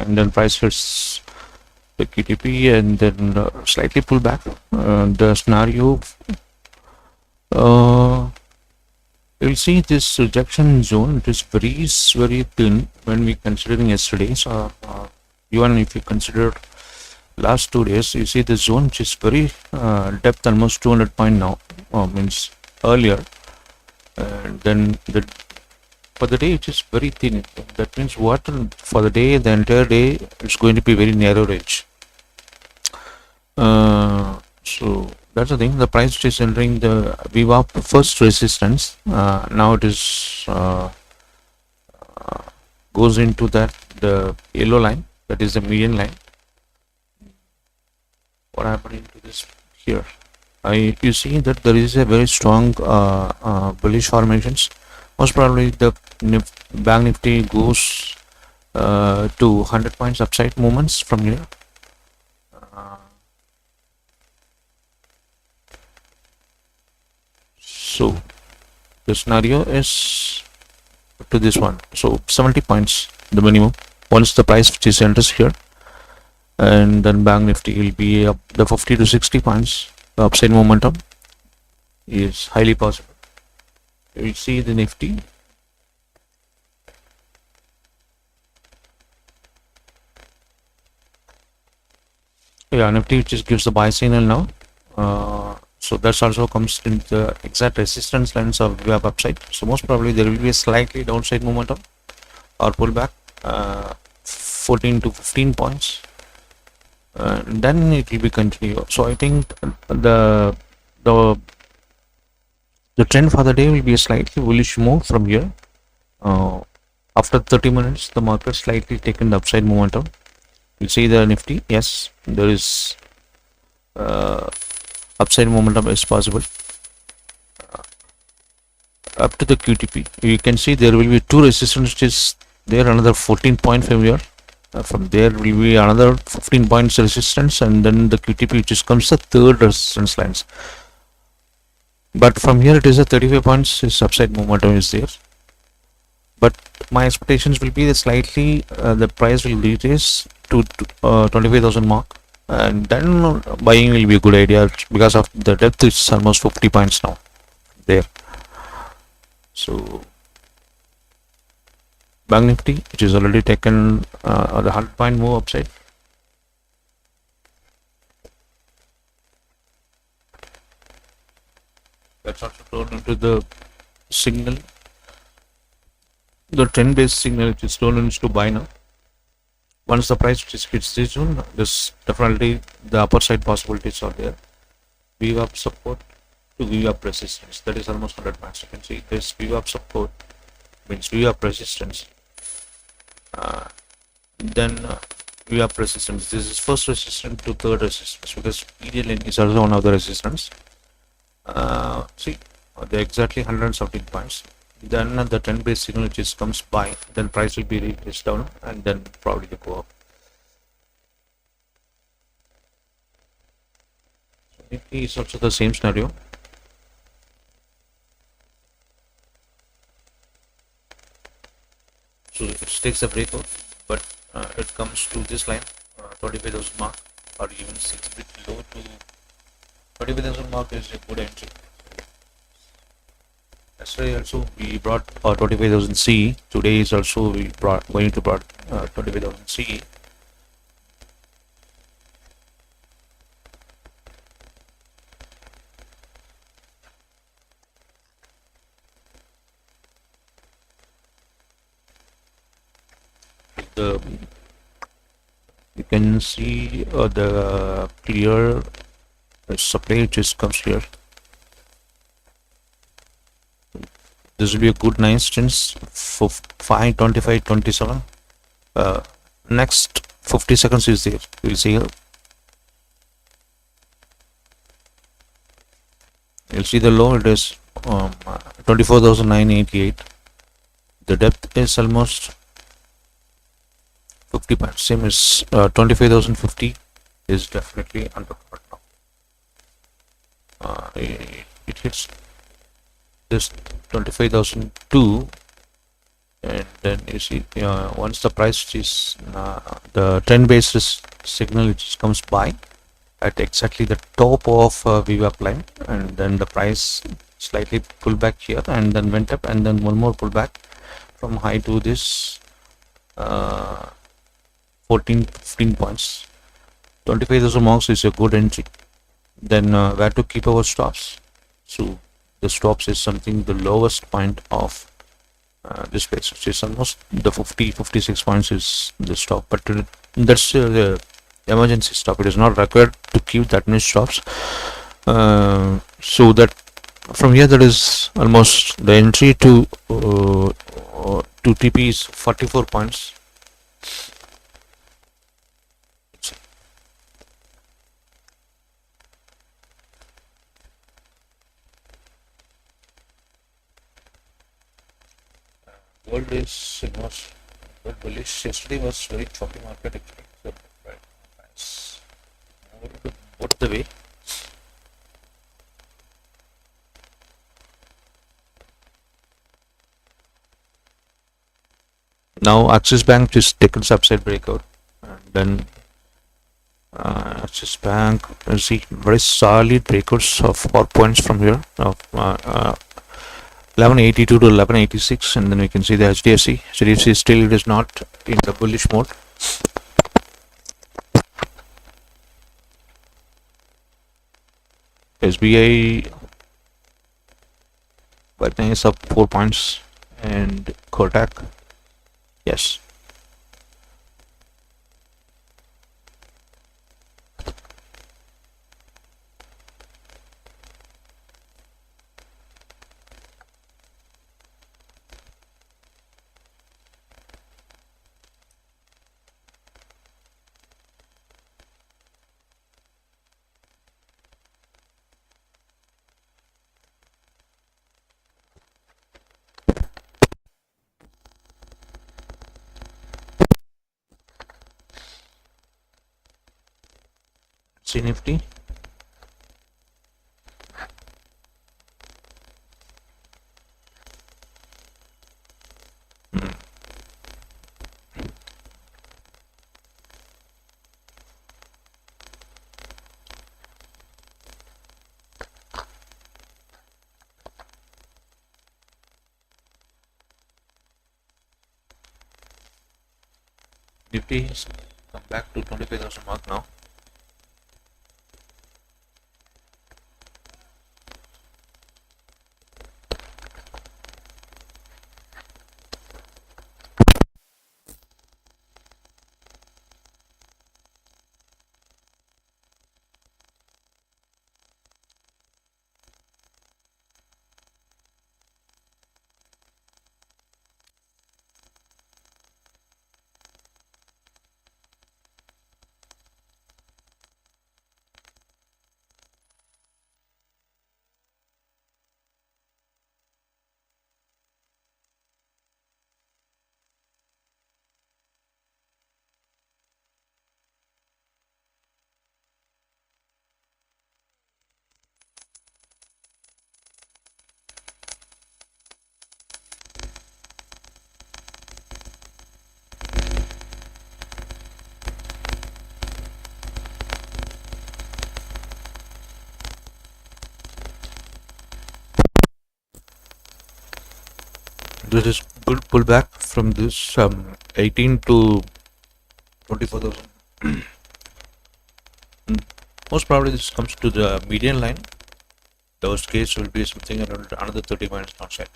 and then price hits the QTP and then slightly pull back. The scenario, you'll see this rejection zone. It is very thin when we considering yesterday. So even if you consider last 2 days, you see the zone which is very depth, almost 200 point now, means earlier, and then for the day it is very thin. That means what? For the day, the entire day, it's going to be very narrow range. So that's the thing. The price is entering the VWAP first resistance. Now it is goes into the yellow line, that is the median line. What happened into this here? You see that there is a very strong bullish formations. Most probably the Bank Nifty goes to 100 points upside movements from here. So the scenario is to this one. So 70 points the minimum once the price which is enters here, and then Bank Nifty will be up the 50 to 60 points. The upside momentum is highly possible. You see the Nifty. Yeah, Nifty just gives the buy signal now. So that also comes in the exact resistance lines of VWAP upside. So most probably there will be a slightly downside momentum or pullback, 14 to 15 points. Then it will be continue. So I think the trend for the day will be a slightly bullish move from here. After 30 minutes, the market slightly taken the upside momentum. You see the Nifty, yes, there is upside momentum is possible. Up to the QTP, you can see there will be two resistances there, another 14 point from here. From there will be another 15 points resistance, and then the QTP, which is comes the third resistance lines. But from here it is a 35 points is upside momentum is there. But my expectations will be that slightly the price will retrace to 25,000 mark, and then buying will be a good idea because of the depth is almost 50 points now there. So Bank Nifty, which is already taken the 100 point move upside. That's also turned into the signal, the trend based signal, which is turned into buy now. Once the price hits this zone, this definitely the upper side possibilities are there. VWAP support to VWAP resistance, that is almost 100 points. You can see this VWAP support means VWAP resistance. Then VWAP resistance. This is first resistance to third resistance, because median is also one of the resistance. See, they're exactly 117 points. Then the 10 base signal which is comes by, then price will be retraced down, and then probably go up. So Nifty is also the same scenario. So if it takes a breakout, but it comes to this line, 25,000 mark, or even 6 bit low to 25,000 mark is a good entry. Yesterday also we brought 25,000 C. Today is also we going to brought 25,000 C. You can see the clear supply which comes here. This will be a good nice chance for 5, 25, 27. Next 50 seconds is there. You will see here. You'll see the low, it is 24,988. The depth is almost 50 points. Same as 25,050 is definitely undercovered now. It hits this 25,002, and then you see once the price is the trend based signal which comes by at exactly the top of VWAP line, and then the price slightly pulled back here and then went up, and then one more pullback from high to this 15 points. 25,000 marks is a good entry. Then where to keep our stops? So the stops is something the lowest point of this place, which is almost the 56 points is the stop, but that's the emergency stop. It is not required to keep that many stops. So that from here, that is almost the entry to TP is 44 points. Gold is almost bullish. Yesterday was very choppy market actually. So right, nice. What the way? Now Axis Bank just taken upside breakout, and then Axis Bank, you see very solid breakouts of 4 points from here of 1182 to 1186, and then we can see the HDFC still it is not in the bullish mode. SBI right now is up 4 points, and Kotak, yes. See Nifty. Nifty has come back to 25,000 mark now. This is good pullback from this 18 to 24,000. Most probably this comes to the median line. The worst case will be something around another 30 points downside.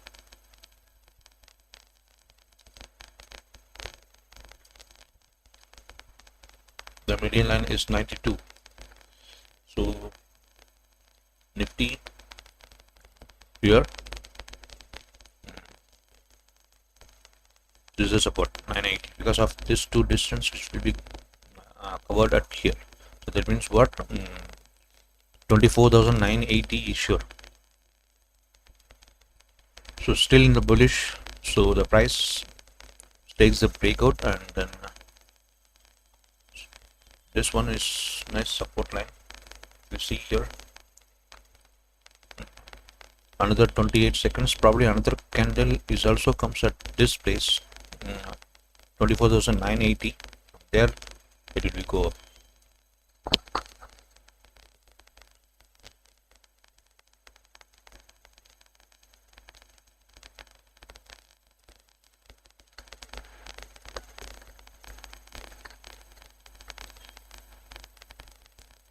The median line is 92. So Nifty here. This is a support 980 because of this two distance which will be covered at here. So that means what? 24,980 is sure. So still in the bullish. So the price takes the breakout, and then this one is nice support line. You see here another 28 seconds, probably another candle is also comes at this place, 24,980. There it will go up.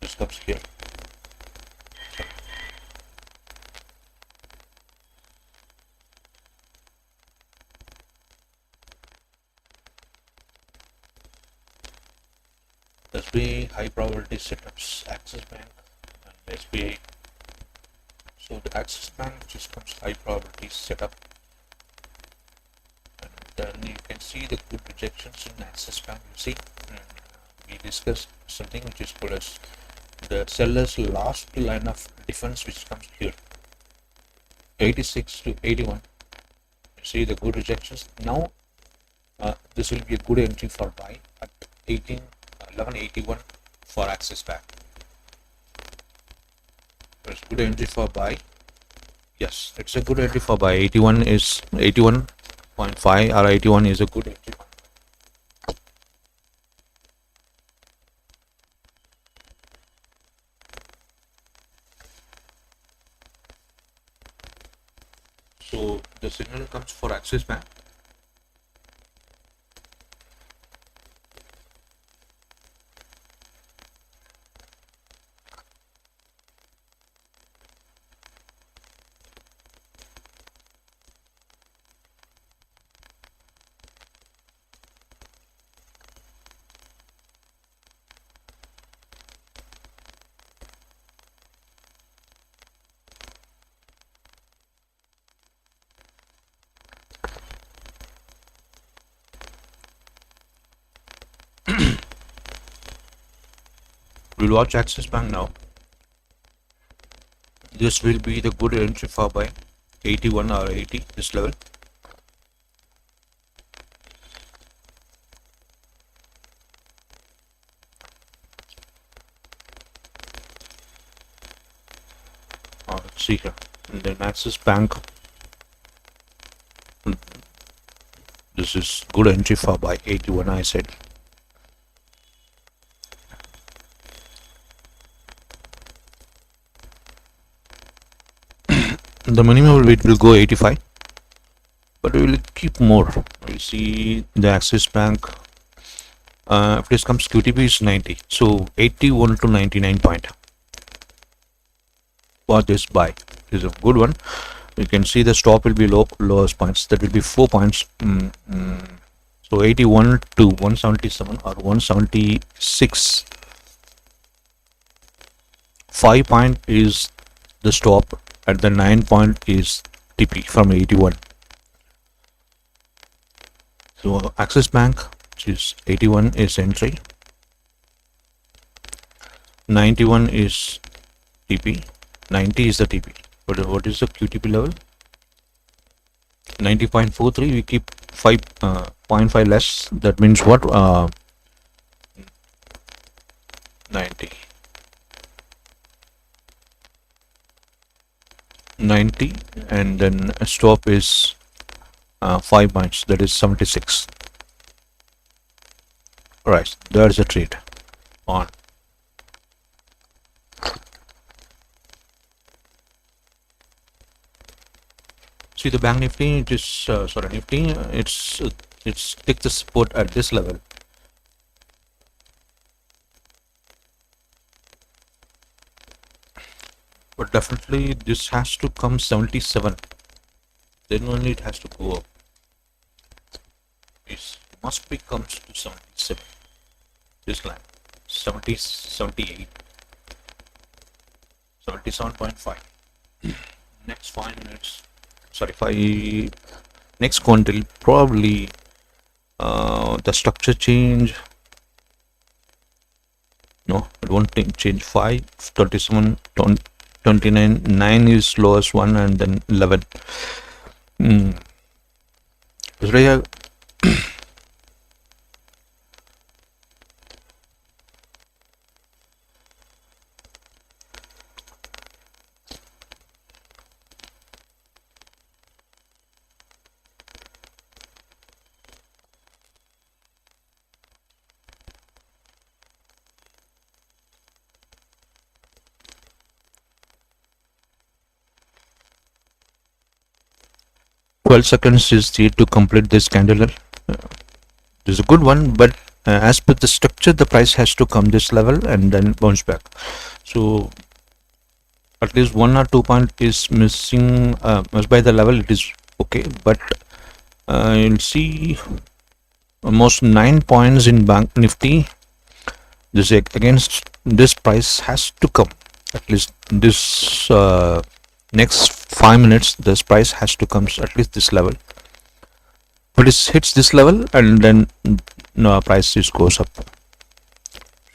This comes here. SBI high probability setups, Axis Bank and SBI. So the Axis Bank just comes high probability setup, and then you can see the good rejections in Axis Bank. You see, we discussed something which is called as the seller's last line of defense, which comes here, 86 to 81. You see the good rejections. Now this will be a good entry for buy at 1181 for Axis Bank. It's good entry for buy. Yes, it's a good entry for buy. 81 is 81.5 or 81 is a good entry. So the signal comes for Axis Bank. We'll watch Axis Bank now. This will be the good entry for buy, 81 or 80, this level. Let's see here. And then Axis Bank. This is good entry for buy, 81 I said. The minimum it will go 85, but we will keep more. We see the Axis Bank. If this comes QTP is 90, so 81 to 99 point for this buy is a good one. You can see the stop will be lowest points, that will be 4 points. So 81 to 177 or 176, 5 point is the stop, at the 9 point is TP from 81. So Axis Bank, which is 81 is entry, 91 is TP, 90 is the TP. But what is the QTP level? 90.43. We keep 0.5 less. That means what? 90. 90, and then a stop is 5 points, that is 76. Right, there's a trade on. See the Bank Nifty, it is sorry, Nifty, it's take the support at this level. But definitely this has to come 77, then only it has to go up. It must be comes to 77, this line, 70, 78, 77.5. Next 5 minutes, sorry, next quantile, probably the structure change. No, it won't change. 5, 27, 29, 9 is lowest one, and then 11. 12 seconds is here to complete this candle. This is a good one, but as per the structure, the price has to come this level and then bounce back. So at least 1 or 2 point is missing. Must by the level, it is okay, but you'll see almost 9 points in Bank Nifty. This against this price has to come. At least this next 5 minutes, this price has to come at least this level. But it hits this level and then price just goes up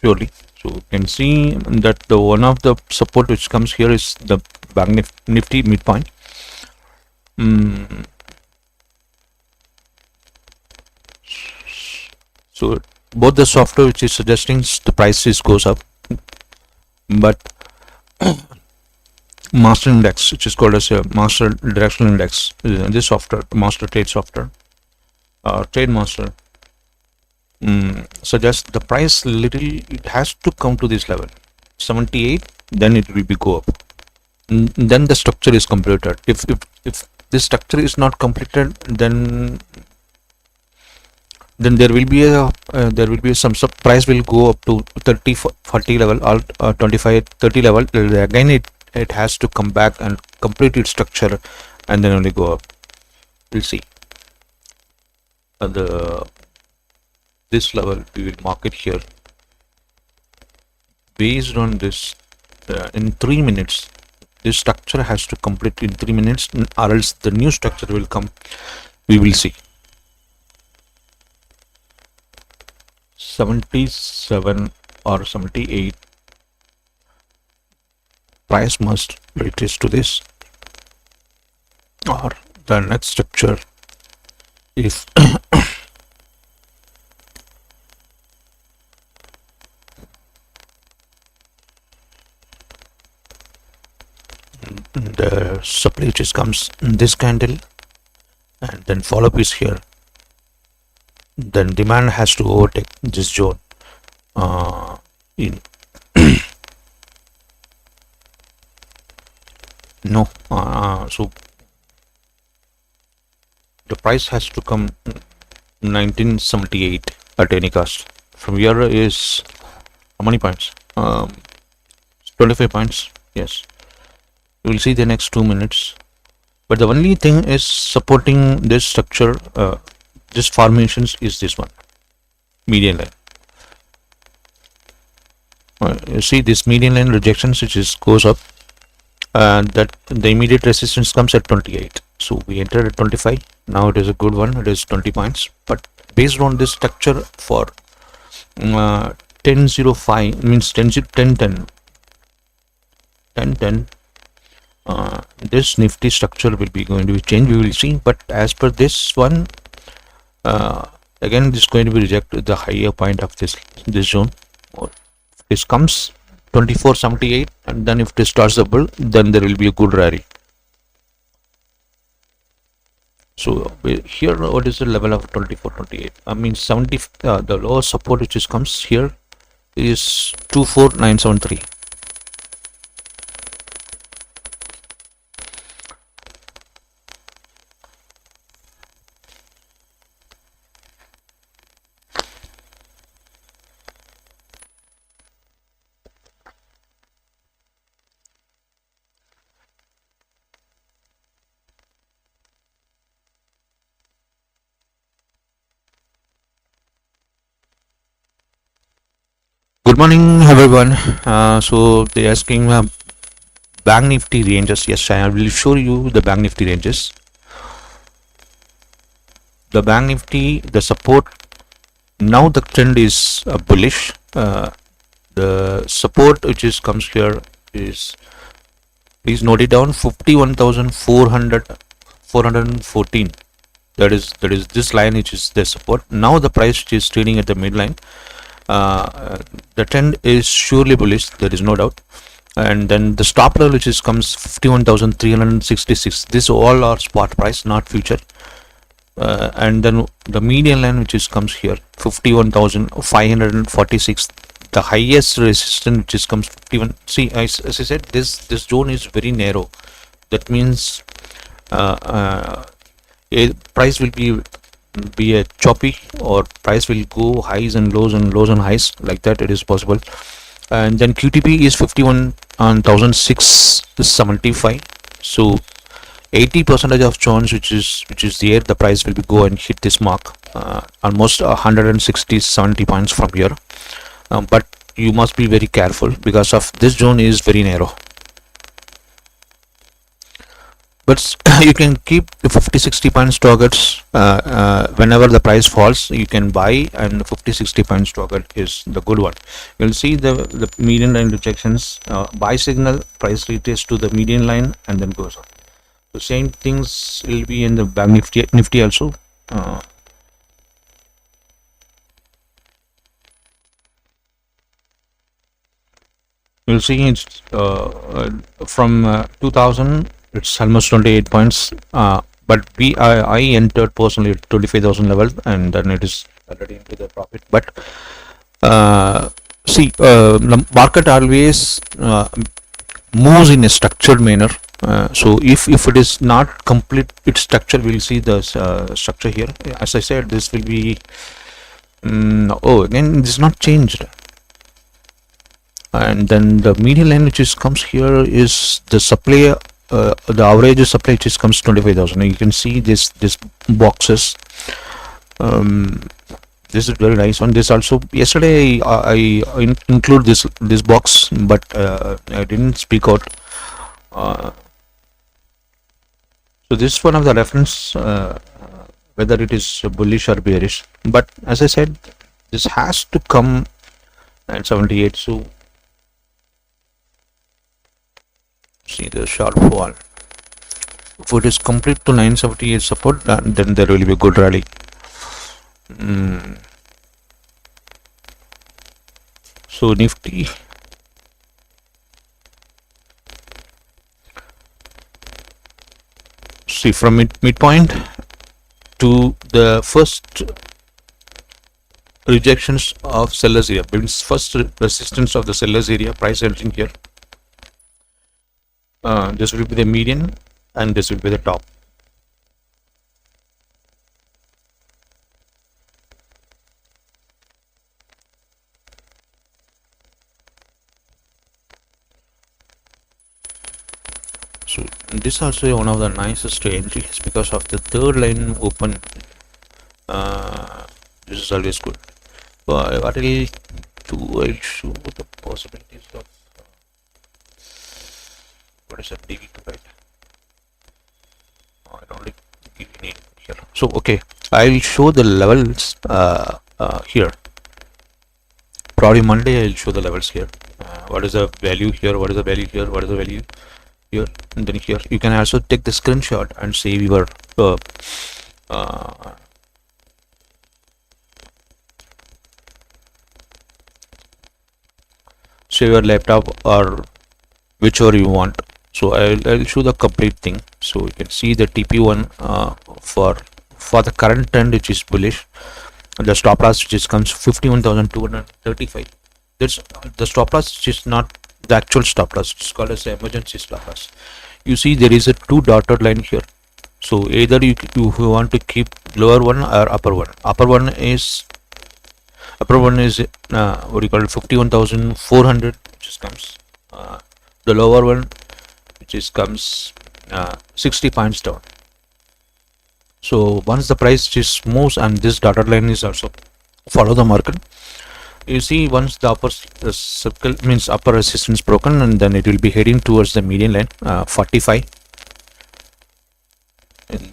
surely. So you can see that the one of the support which comes here is the Bank Nifty midpoint. So both the software which is suggesting the prices goes up, but master index, which is called as a master directional index, this software, master trade software, trade master, suggests the price it has to come to this level 78, then it will be go up. Then the structure is completed. If this structure is not completed, then there will be some price will go up to 30 40 level or 25 30 level. Again it has to come back and complete its structure and then only go up. We'll see this level. We will mark it here based on this. In 3 minutes this structure has to complete in 3 minutes, or else the new structure will come. We will see 77 or 78 price must retrace to this, or the next structure if the supply which comes in this candle and then follow up is here, then demand has to overtake this zone in no so the price has to come 1978 at any cost. From here is how many points? 25 points. Yes, you will see the next 2 minutes. But the only thing is supporting this structure, this formations, is this one, median line. You see this median line rejections, which is goes up, that the immediate resistance comes at 28. So we entered at 25. Now it is a good one. It is 20 points. But based on this structure for 10.05 means 10.10 this Nifty structure will be going to be changed. We will see. But as per this one, again this is going to be rejected the higher point of this zone. This comes 24.78, and then if this starts the bull, then there will be a good rally. So here, what is the level of 24.28? I mean 70. The lower support which is comes here is 24973. Good morning, everyone. So they're asking Bank Nifty ranges. Yes, I will show you the Bank Nifty ranges. The Bank Nifty, the support. Now the trend is bullish. The support which is comes here is, please note it down, 51,414. That is this line which is the support. Now the price which is trading at the midline. The trend is surely bullish, there is no doubt. And then the stop level which is comes 51,366. This all are spot price, not future. And then the median line which is comes here 51,546. The highest resistance which is comes 51. See, as I said, this zone is very narrow. That means price will be a choppy, or price will go highs and lows and lows and highs, like that it is possible. And then QTP is 51,675. So 80% of chance which is there, the price will be go and hit this mark, almost 160-70 points from here. But you must be very careful because of this zone is very narrow. But you can keep the 50-60 points targets. Whenever the price falls, you can buy, and 50-60 points target is the good one. You'll see the median line rejections, buy signal, price retrace to the median line, and then goes up. The same things will be in the bank nifty also. You'll see it's from 2000, it's almost 28 points. But I entered personally at 25,000 level, and then it is already into the profit. But see, the market always moves in a structured manner. So if it is not complete its structure, we'll see the structure here. As I said, this will be again, this is not changed. And then the median line which is comes here is the supply, the average supply which is comes 25,000. You can see this boxes. This is very nice one. This also, yesterday I include this box, but I didn't speak out. So this is one of the reference, whether it is bullish or bearish. But as I said, this has to come at 78. So see the sharp fall. If it is complete to 978 support, then there will be a good rally. So Nifty, see from midpoint to the first rejections of sellers area, means first resistance of the sellers area, price entering here. This will be the median, and this will be the top. So this also one of the nicest entries because of the third line open. This is always good. But what I'll do, I'll show the possibilities of what is a DV to right. I don't give any here. So okay, I'll show the levels here. Probably Monday I'll show the levels here. What is the value here? What is the value here? What is the value here? And then here you can also take the screenshot and save your save your laptop or whichever you want. So I'll show the complete thing. So you can see the TP1 for the current trend which is bullish. The stop loss which is comes 51,235. That's the stop loss which is not the actual stop loss. It's called as the emergency stop loss. You see there is a two dotted line here. So either you want to keep lower one or upper one. Upper one is what do you call it, 51,400, which is comes. The lower one which is comes 60 points down. So once the price just moves, and this dotted line is also follow the market, you see once the upper circle means upper resistance broken, and then it will be heading towards the median line 45.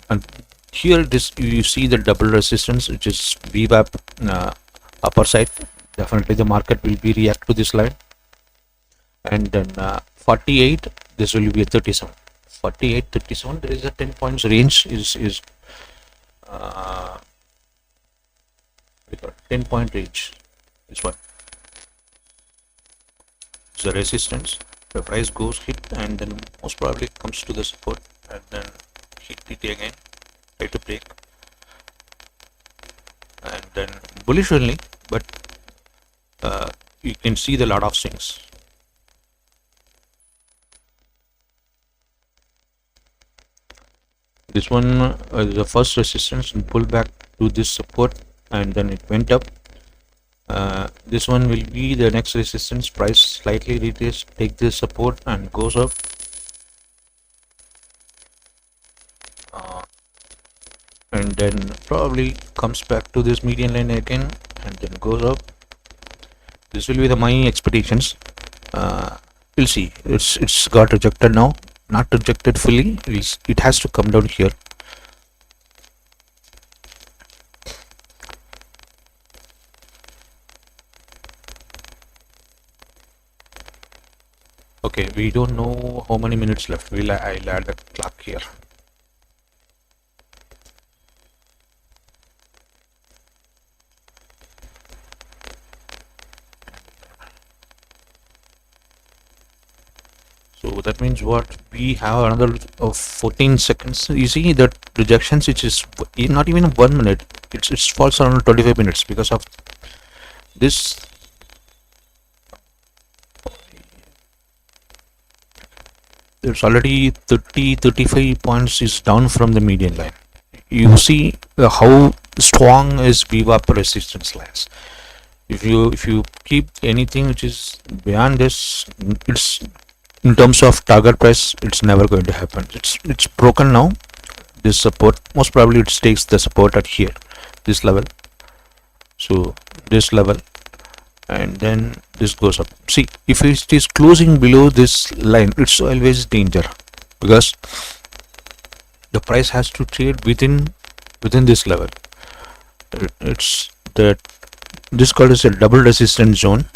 And here this you see the double resistance which is VWAP upper side. Definitely the market will be react to this line. And then 48, this will be a 37. 48, 37, there is a 10 points range is 10 point range. This one is the resistance. The price goes hit, and then most probably comes to the support, and then hit it again, try to break, and then bullish only, but you can see the lot of swings. This one is the first resistance and pull back to this support, and then it went up. This one will be the next resistance. Price slightly retest, take this support and goes up. And then probably comes back to this median line again and then goes up. This will be the my expectations. We'll see. It's got rejected now, not rejected fully. It has to come down here. Okay, we don't know how many minutes left. I'll add the clock here. So that means what? We have another 14 seconds. You see that rejections, which is not even 1 minute. It falls around 25 minutes because of this. It's already 35 points is down from the median line. You see how strong is VWAP resistance lines. If you keep anything which is beyond this, it's in terms of target price, it's never going to happen. It's broken now. This support, most probably it takes the support at here, this level. So this level, and then this goes up. See, if it is closing below this line, it's always danger, because the price has to trade within this level. It's that this called as a double resistance zone.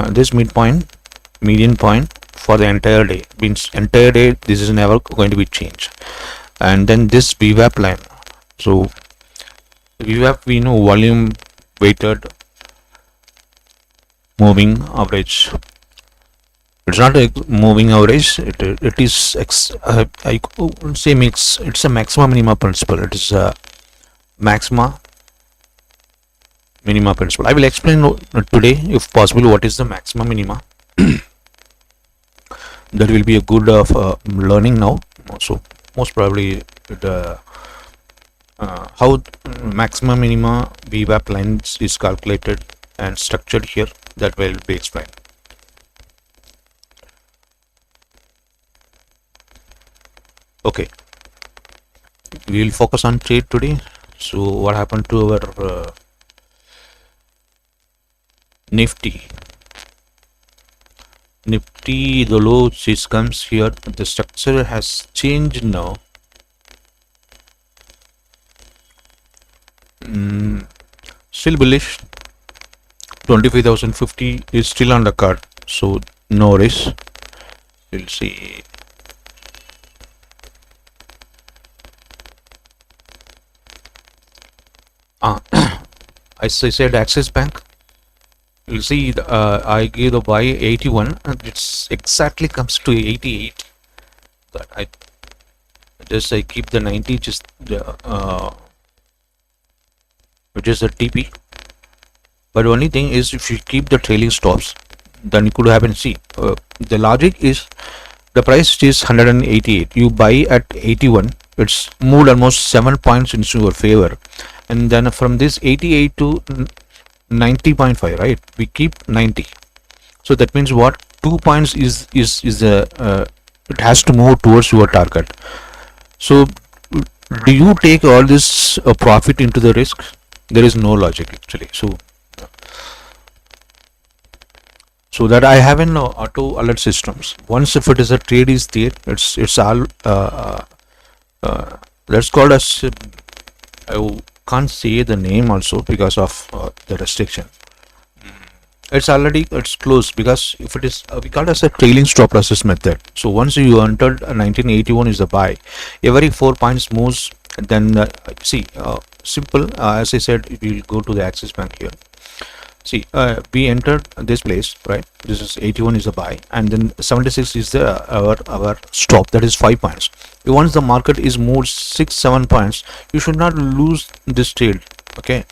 This median point for the entire day means entire day this is never going to be changed. And then this VWAP line. So VWAP, we know, volume weighted moving average. It's not a moving average. It is I would say mix. It's a maxima minima principle. It is a maxima minima principle. I will explain today, if possible, what is the maxima minima. That will be a good of learning now. So most probably how maxima minima VWAP lines is calculated and structured here, that will be explained. Okay, we will focus on trade today. So what happened to our Nifty? Nifty, the low which comes here, the structure has changed now. Still bullish. 25,050 is still on the card, so no worries. We'll see. As I said, Axis Bank. You'll see I gave the buy 81 and it's exactly comes to 88. But I keep the 90, just which is the TP. But only thing is, if you keep the trailing stops, then you could have and see. The logic is the price is 188. You buy at 81. It's moved almost 7 points into your favor, and then from this 88 to 90.5, right? We keep 90. So that means what? 2 points is the it has to move towards your target. So do you take all this profit into the risk? There is no logic actually. So that I have an auto alert systems. Once if it is a trade is there, it's all that's called as I can't say the name also because of the restriction. It's closed, because if it is we call it as a trailing stop losses method. So once you entered 1981 is the buy, every 4 points moves, then see simple, as I said, we will go to the Axis Bank here. See, we entered this place, right? This is 81 is a buy, and then 76 is the our stop, that is 5 points. Once the market is moved 6-7 points, you should not lose this trade. Okay,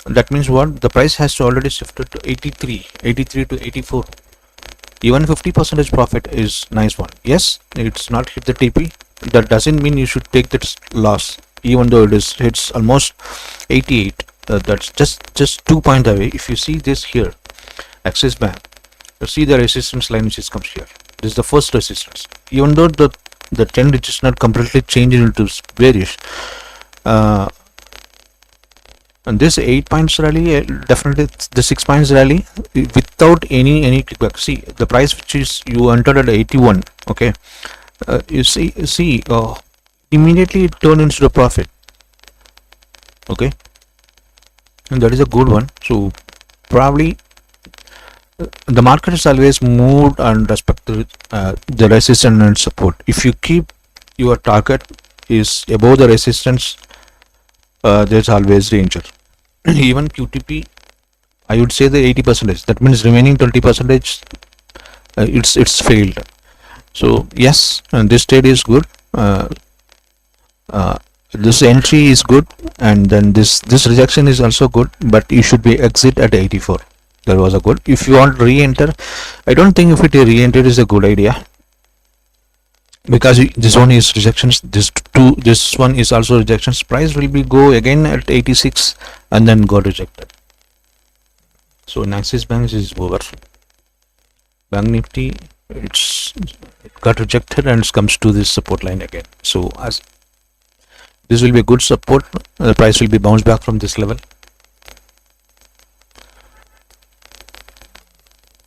that means what? The price has to already shifted to 83 to 84. Even 50% profit is nice one. Yes, it's not hit the TP, that doesn't mean you should take that loss, even though it's almost 88. That's just 2 points away. If you see this here, Axis Bank, you see the resistance line which comes here. This is the first resistance. Even though the trend which is not completely changing into bearish, and this 8 points rally, definitely the 6 points rally without any kickback. See the price which is you entered at 81. Okay, you see immediately it turned into a profit. Okay, and that is a good one. So probably the market is always moved and respect to the resistance and support. If you keep your target is above the resistance, there's always danger. Even QTP, I would say the 80%. That means remaining 20%, it's failed. So yes, and this trade is good. This entry is good, and then this rejection is also good. But you should be exit at 84. That was a good. If you want re-enter, I don't think if it re-enter is a good idea, because this one is rejections, this one is also rejections. Price will be go again at 86 and then got rejected. So in Axis Bank is over. Bank Nifty, it got rejected and it comes to this support line again. So as this will be a good support, the price will be bounced back from this level.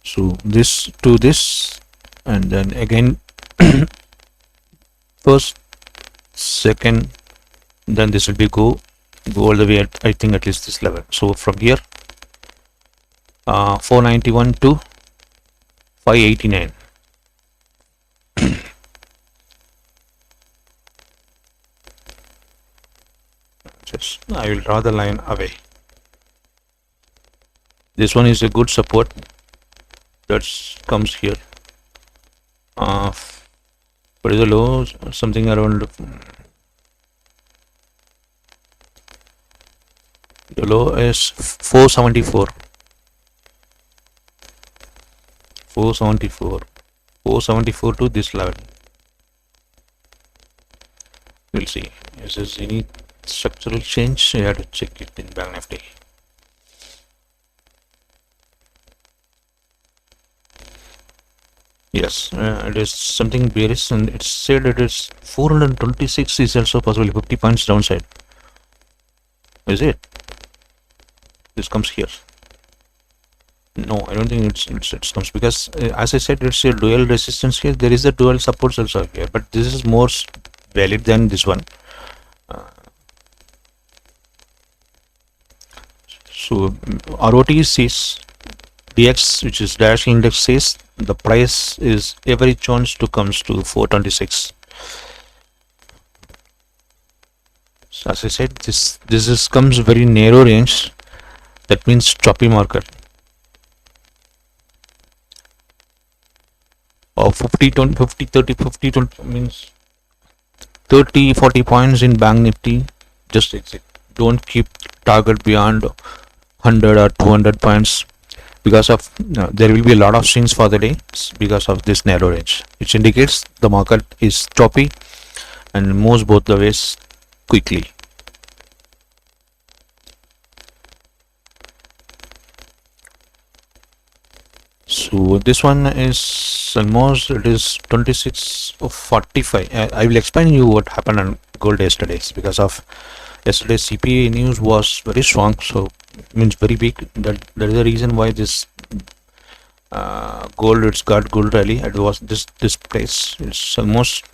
So this to this, and then again first, second, then this will be go all the way at, I think, at least this level. So from here 491 to 589. Just I will draw the line away. This one is a good support that comes here. What is the low? Something around the low is 474. 474 to this level. We'll see. Is there any structural change? You have to check it in Bank Nifty. Yes, it is something bearish, and it's said it is 426 is also possibly 50 points downside. Is it? This comes here. No, I don't think it comes, because as I said, it's a dual resistance here. There is a dual supports also here, but this is more valid than this one. So ROT says, DX, which is directional index, says the price is every chance to comes to 426. So as I said, this comes very narrow range. That means choppy market. Or 50, 20, 50, 30, 50, 20 means 30, 40 points in Bank Nifty. Just exit. Don't keep target beyond 100 or 200 points, because of there will be a lot of swings for the day because of this narrow range, which indicates the market is choppy and moves both the ways quickly. So this one is almost, it is 26 of 45. I will explain you what happened on gold yesterday, because of yesterday's CPI news was very strong, so means very big. That is the reason why this gold, it's got gold rally. It was this price, it's almost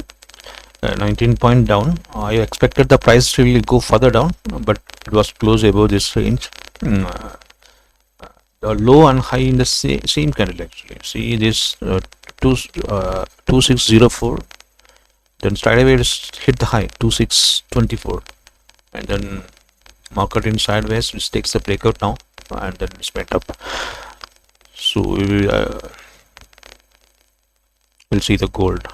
19 point down. I expected the price to really go further down, but it was close above this range. The low and high in the same candle actually. See this 2604, then straight away it hit the high 2624, and then market in sideways, which takes the breakout now, and then it's went up. So we'll see the gold.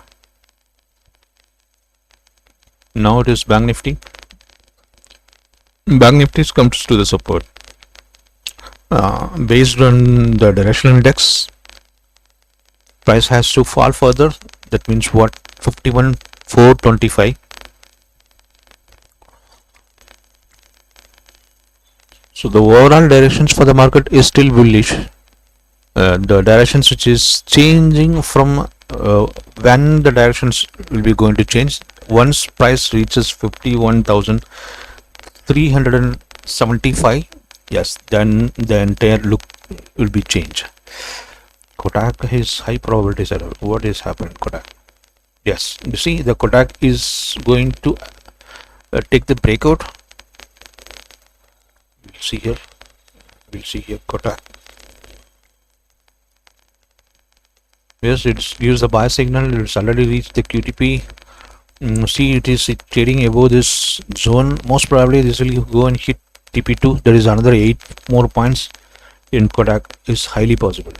Now it is Bank Nifty. Bank Nifty comes to the support. Based on the directional index, price has to fall further. That means what? 51 425. So the overall directions for the market is still bullish. The directions which is changing from when the directions will be going to change once price reaches 51,375. Yes, then the entire look will be changed. Kotak is high probability seller. What is happened, Kotak? Yes, you see the Kotak is going to take the breakout. We'll see here. We'll see here Kotak. Yes, it's used the buy signal. It's already reached the QTP. See, it is trading above this zone. Most probably this will go and hit TP2. There is another 8 more points in Kotak is highly possible.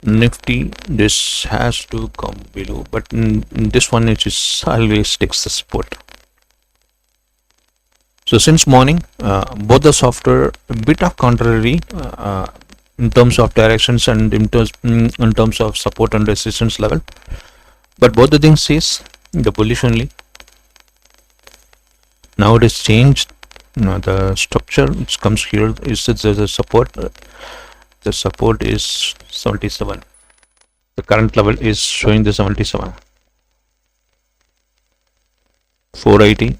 Nifty, this has to come below, but this one it is always takes the support. So since morning, both the software a bit of contrary in terms of directions and in terms of support and resistance level, but both the things is the bullish only. Now it is changed. The structure which comes here is the support. The support is 77. The current level is showing the 77. 480,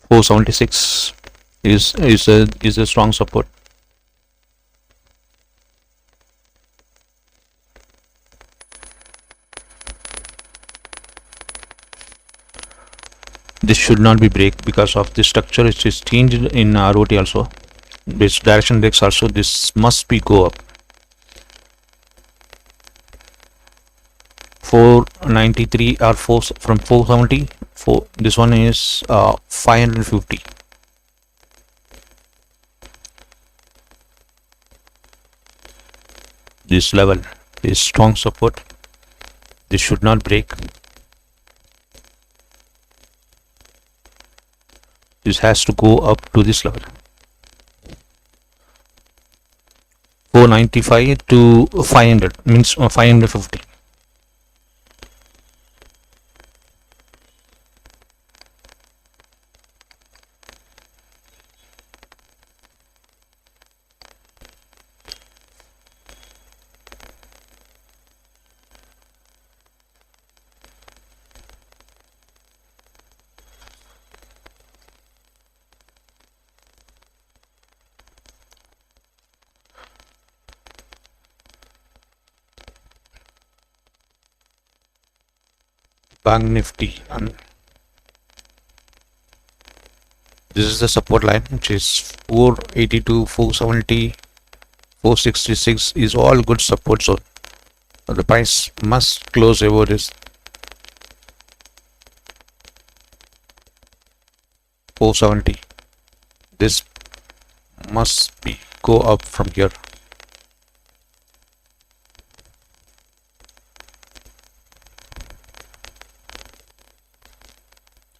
476 is a strong support. This should not be break because of the structure which is changed in ROT also. This direction index also, this must be go up. 493 or 4 from 470. This one is 550. This level is strong support. This should not break. This has to go up to this level. 495 to 500 means 550. Bank Nifty, and this is the support line which is 482, 470, 466 is all good support zone. So the price must close over this 470. This must be go up from here.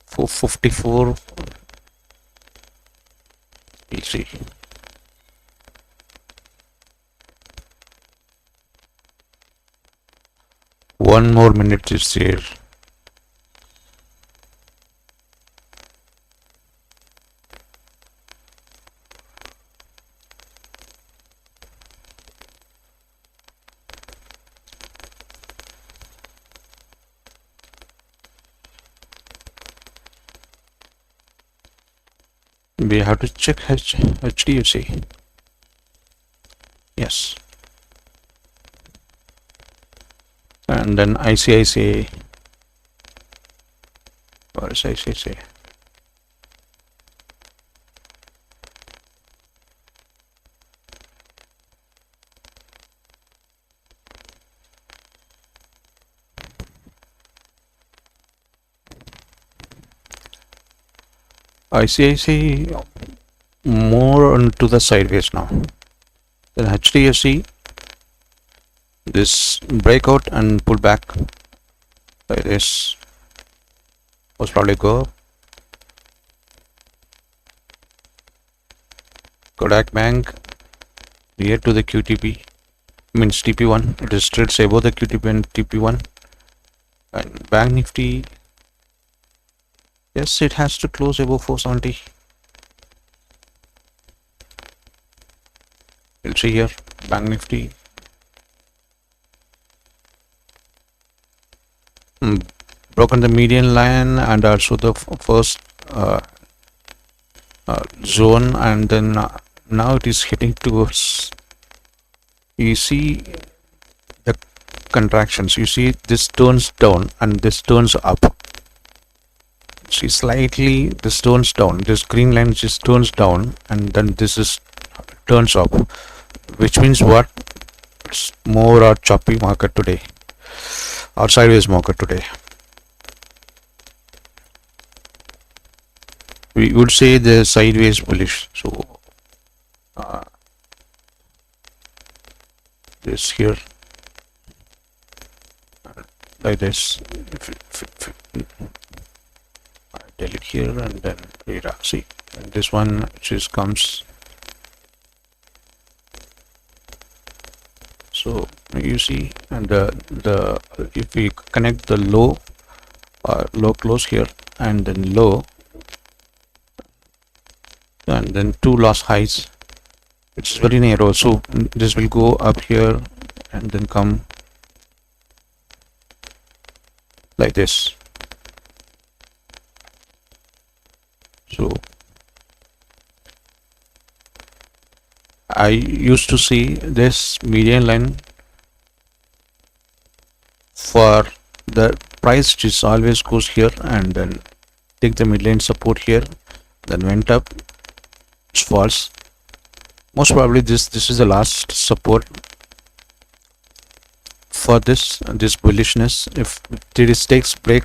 For 54, we'll see. One more minute is there. We have to check HDFC. Yes. And then ICICI. What is ICICI? ICICI more onto the sideways now. Then HDFC, this breakout and pull back like this was probably go up. Kodak Bank near to the QTP, means TP1. It is trades above the QTP and TP1. And Bank Nifty, yes, it has to close above 470. You'll see here Bank Nifty broken the median line and also the first zone, and then now it is heading towards, you see the contractions, you see this turns down and this turns up. See, slightly this turns down, this green line just turns down, and then this is turns up, which means what? It's more a choppy market today, or sideways market today. We would say the sideways bullish. So this here like this, I delete here and then see, and this one just comes. So you see, and the if we connect the low close here and then low, and then two loss highs, which is very narrow, so this will go up here and then come like this. So I used to see this median line for the price, which always goes here and then take the midline support here, then went up, it's false. Most probably this is the last support for this bullishness. If it takes break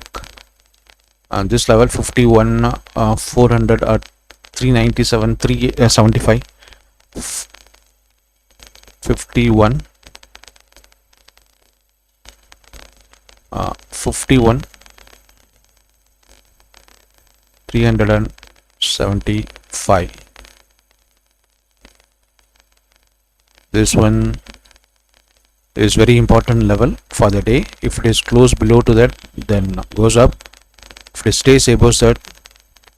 on this level 51 400 or 397 375 51 51 375, this one is very important level for the day. If it is close below to that, then goes up. If it stays above that,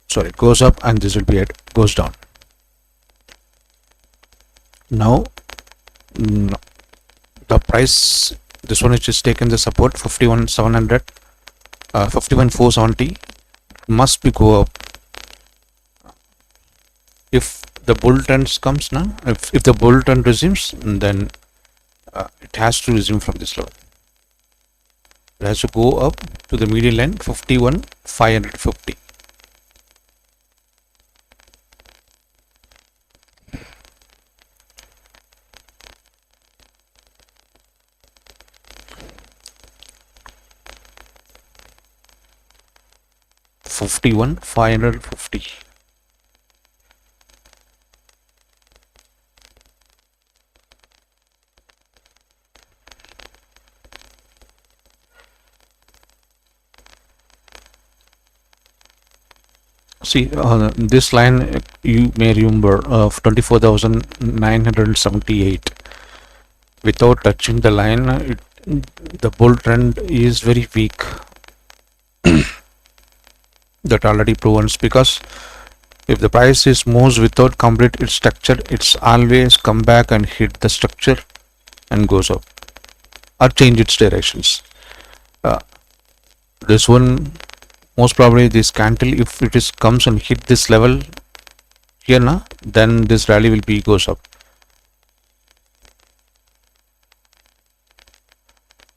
sorry, goes up, and this will be it, goes down. Now the price, this one is just taken the support 51,700 51,470, must be go up. If the bull trend comes now, if the bull trend resumes, then it has to resume from this level. It has to go up to the median line 51,550. $51,550. See, this line you may remember of 24,978. Without touching the line, the bull trend is very weak. That already proven, because if the price is moves without complete its structure, it's always come back and hit the structure and goes up or change its directions. This one, most probably this candle, if it is comes and hit this level here now, then this rally will be goes up.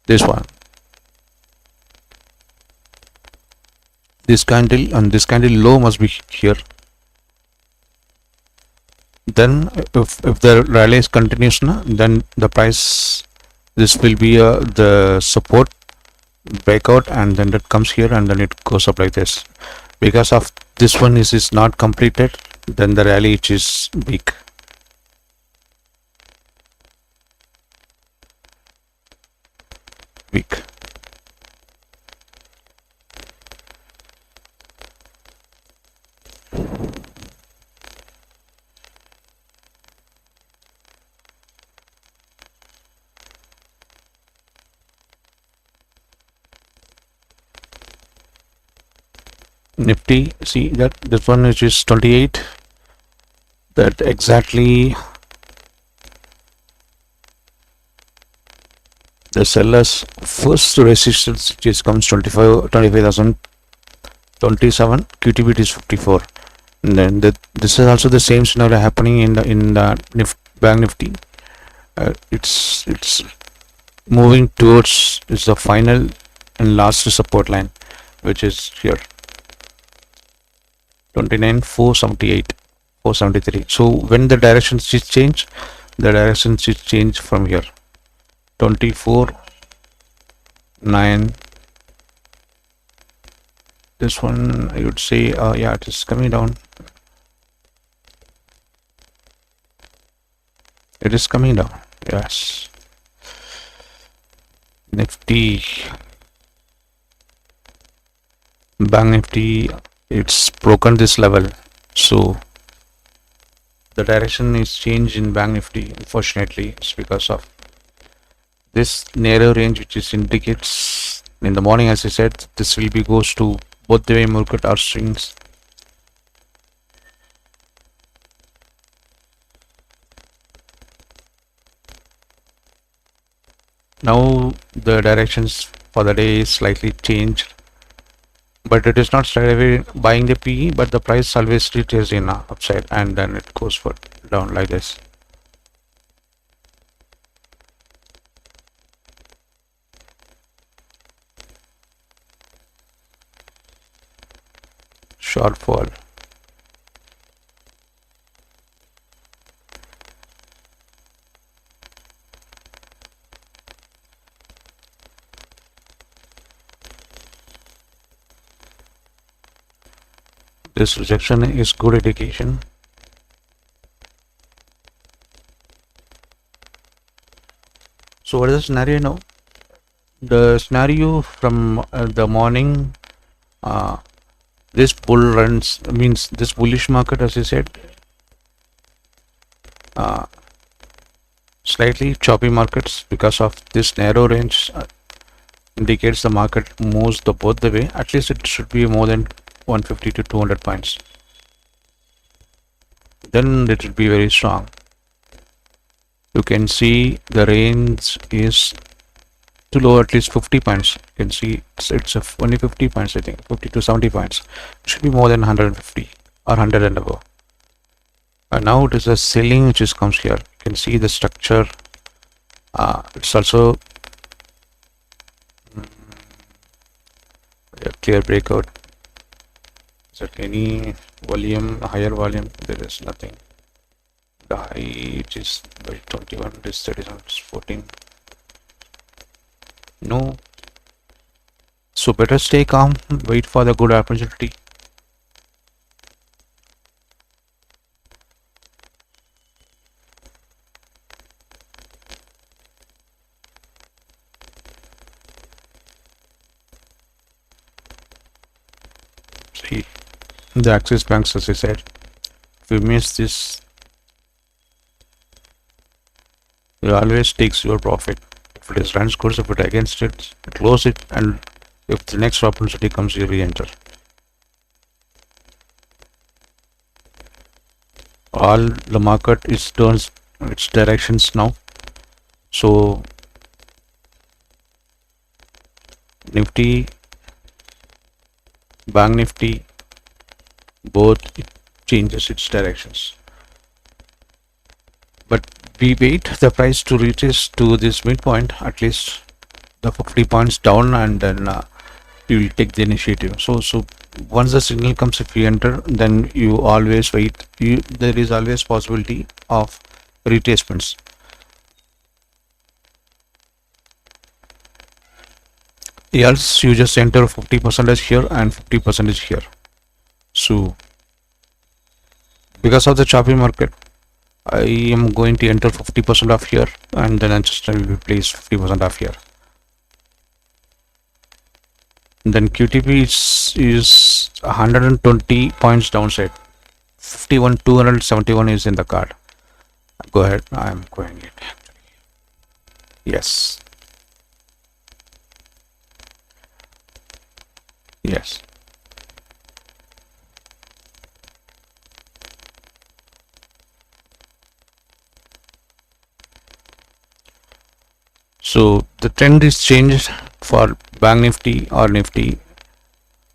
This one, this candle and this candle low must be here. Then if the rally is continuous now, then the price, this will be the support breakout, and then that comes here and then it goes up like this. Because of this one is not completed, then the rally is weak. Nifty, see that this one which is 28, that exactly the seller's first resistance, which is comes 25,027, QTB is 54. And then this is also the same scenario happening in the bank Nifty. It's moving towards is the final and last support line, which is here 29,478, 473. So when the directions is change, the directions is change from here 24,9. This one I would say yeah, it is coming down. It is coming down. Yes. Nifty, bank Nifty, it's broken this level, so the direction is changed in bank Nifty. Unfortunately, it's because of this narrow range, which is indicates in the morning, as I said, this will be goes to both the way market or strings. Now the directions for the day is slightly changed, but it is not straight away buying the PE, but the price always reaches in upside and then it goes for down like this. Shortfall. This rejection is good indication. So what is the scenario now? The scenario from the morning, this bull runs means this bullish market, as I said, slightly choppy markets because of this narrow range indicates the market moves the both the way. At least it should be more than 150 to 200 points, then it will be very strong. You can see the range is too low, at least 50 points. You can see it's only 50 points, I think 50 to 70 points. It should be more than 150 or 100 and above. And now it is a selling which is comes here. You can see the structure. It's also a clear breakout. Is there any volume, higher volume? There is nothing. The high, which is by 21, this 37, 14. No. So better stay calm, wait for the good opportunity. See, the Axis banks, as I said, if you miss this, it always takes your profit. If it is runs course, if it against it, close it, and if the next opportunity comes, you re-enter. All the market is turns its directions now. So Nifty, bank Nifty, both it changes its directions. But we wait the price to reach to this midpoint, at least the 50 points down, and then you will take the initiative. So once the signal comes, if you enter, then you always wait. There is always possibility of retracements. Else you just enter 50% here and 50% here. So because of the choppy market, I am going to enter 50% off here, and then I just will place 50% off here. Then QTP is 120 points downside. 51,271 is in the card. Go ahead. I am going it. Yes. Yes. So the trend is changed for bank nifty or nifty.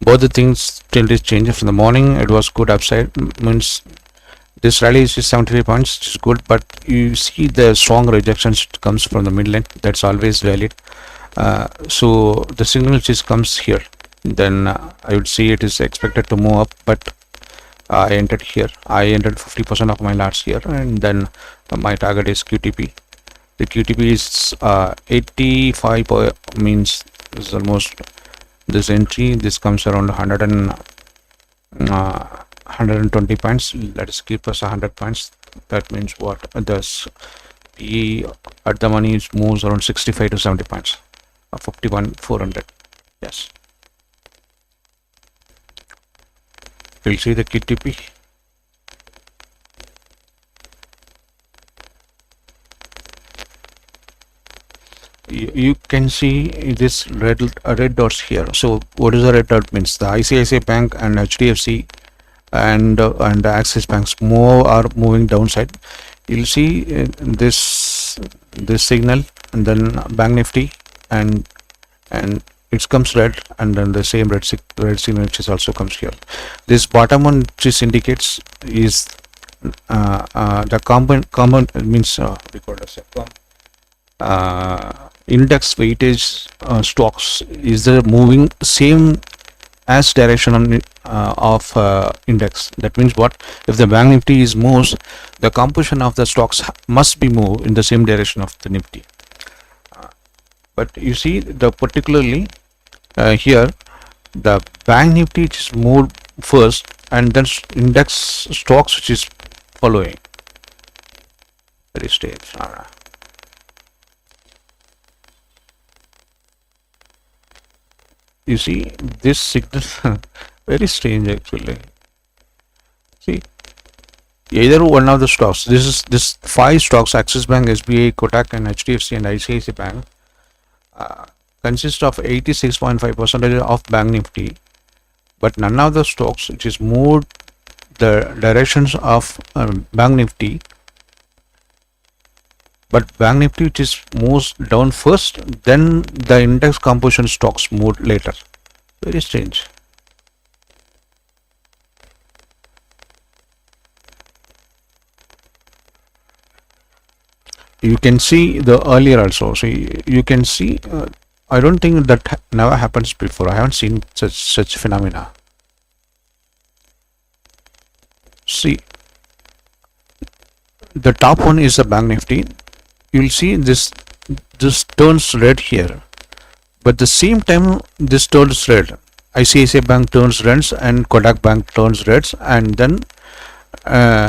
Both the things trend is changed. From the morning it was good upside, means this rally is 75 points, which is good, but you see the strong rejections comes from the midline. That's always valid. So the signal just comes here, then I would see it is expected to move up, but I entered here. I entered 50% of my lots here, and then my target is QTP. The QTP is 85 means is almost this entry. This comes around 100 and 120 points. Let us keep us 100 points. That means what? This P at the money is moves around 65 to 70 points. 51 400. Yes. We'll see the QTP. You can see this red dots here. So what is the red dot means? The ICICI Bank and HDFC and the Axis Banks are moving downside. You'll see this signal, and then Bank Nifty and it comes red, and then the same red signal which also comes here. This bottom one which indicates is the common means we call it index weightage stocks is the moving same as direction on, of index. That means what? If the bank nifty is moves, the composition of the stocks must be moved in the same direction of the nifty. But you see the particularly here the bank nifty is moved first, and then index stocks which is following. Very strange. You see this signal very strange actually. See, either one of the stocks, this 5 stocks, Axis Bank, SBI, Kotak and HDFC and ICICI Bank, consist of 86.5% of bank nifty, but none of the stocks which is moved the directions of bank nifty, but bank nifty which is moves down first, then the index composition stocks moved later. Very strange. You can see the earlier also. So you can see I don't think that never happens before. I haven't seen such phenomena. See, the top one is the bank nifty. You'll see this turns red here, but the same time this turns red. ICICI Bank turns reds and Kotak Bank turns reds, and then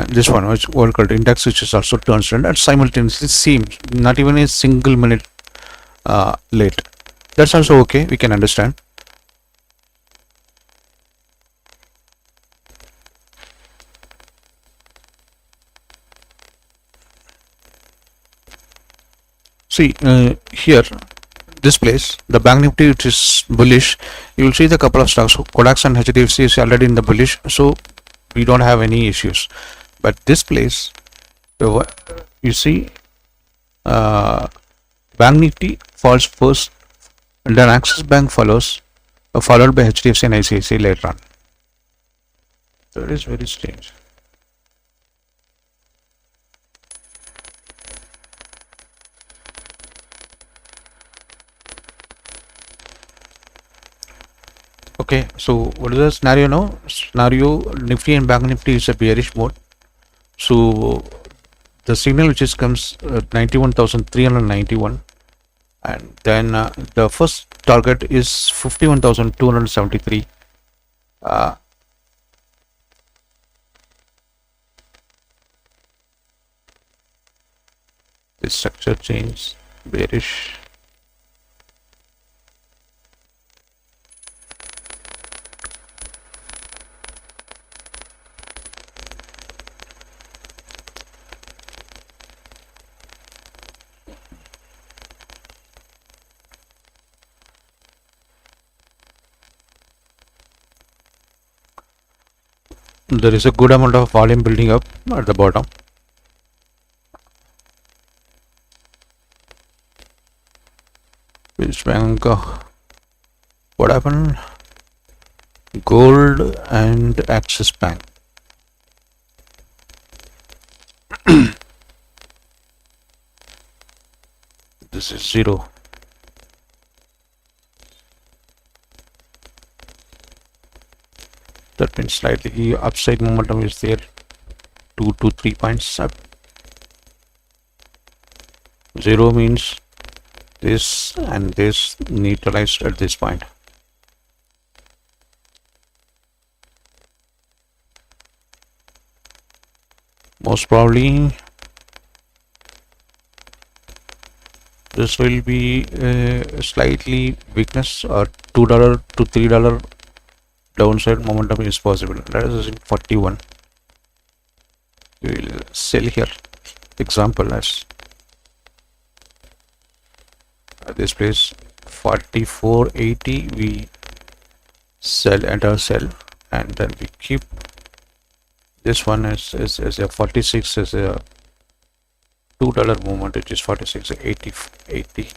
this one which we called index which is also turns red, and simultaneously seems not even a single minute late. That's also okay, we can understand. See here, this place, the bank nifty which is bullish. You will see the couple of stocks, Kodak and HDFC is already in the bullish, so we don't have any issues. But this place, you see bank nifty falls first, and then Axis Bank follows, followed by HDFC and ICICI later on. So it is very strange. Okay, so what is the scenario now? Scenario, nifty and bank nifty is a bearish mode. So the signal which is comes 91,391, and then the first target is 51,273. The structure change bearish. There is a good amount of volume building up at the bottom. Bank. What happened? Gold and Axis Bank. This is 0. That means slightly upside momentum is there, 2 to 3 points up. 0 means this and this neutralized at this point. Most probably this will be slightly weakness, or $2 to $3 downside momentum is possible. That is in 41. We will sell here. Example as at this place 44.80, we sell, enter sell, and then we keep this one as a 46 as a $2 movement, which is 46.80.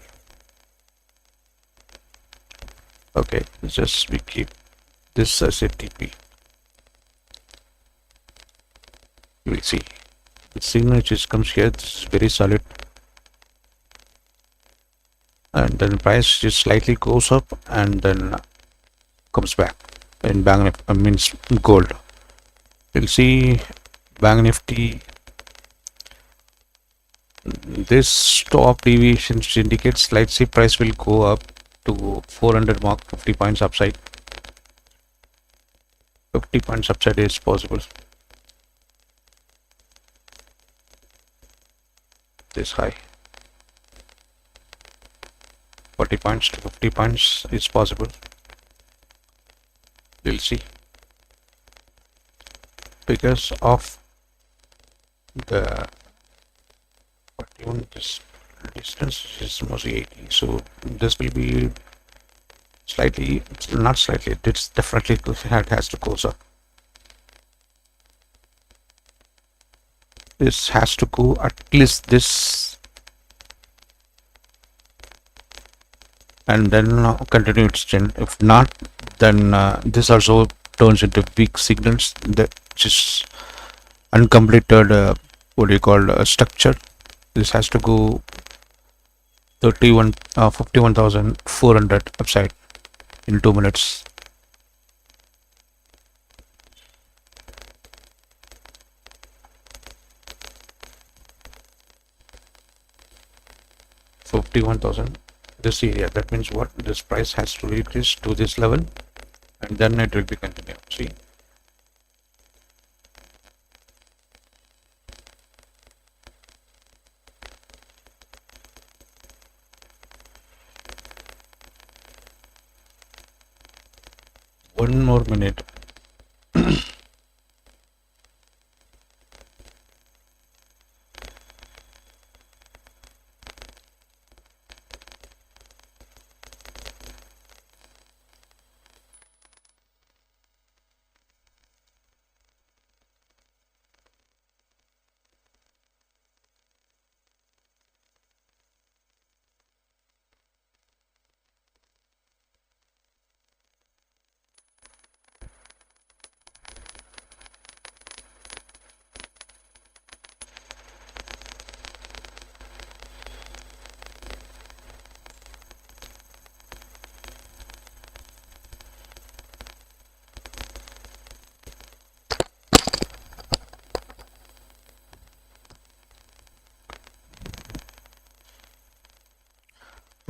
Okay, just we keep this as a TP. You will see the signal which comes here. This is very solid, and then price just slightly goes up and then comes back in bank means gold. You'll see Bank Nifty, this stop deviation indicates slightly price will go up to 400 mark, 50 points upside. 50 points upside is possible. This high 40 points to 50 points is possible. We'll see, because of the 41, this distance is mostly 80, so this will be slightly, not slightly, it's definitely it has to go up. This has to go at least this, and then continue its trend. If not, then this also turns into weak signals, that is uncompleted what do you call structure. This has to go 51,400 upside in 2 minutes. $51,000, this area. That means what? This price has to increase to this level, and then it will be continued. See, one more minute.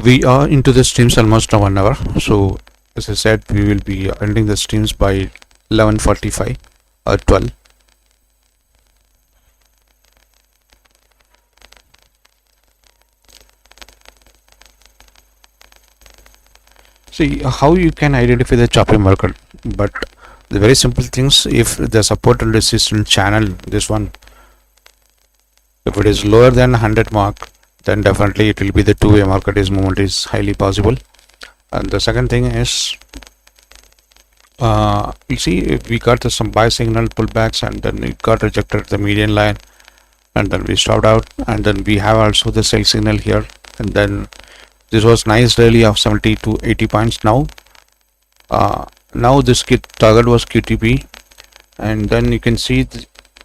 We are into the streams almost 1 hour, so as I said, we will be ending the streams by 11:45 or 12. See how you can identify the choppy market, but the very simple things, if the support and resistance channel, this one, if it is lower than 100 mark, then definitely it will be the two-way market is movement is highly possible. And the second thing is you see we got some buy signal pullbacks, and then it got rejected the median line, and then we stopped out, and then we have also the sell signal here, and then This was nice rally of 70 to 80 points. Now this target was QTP, and then you can see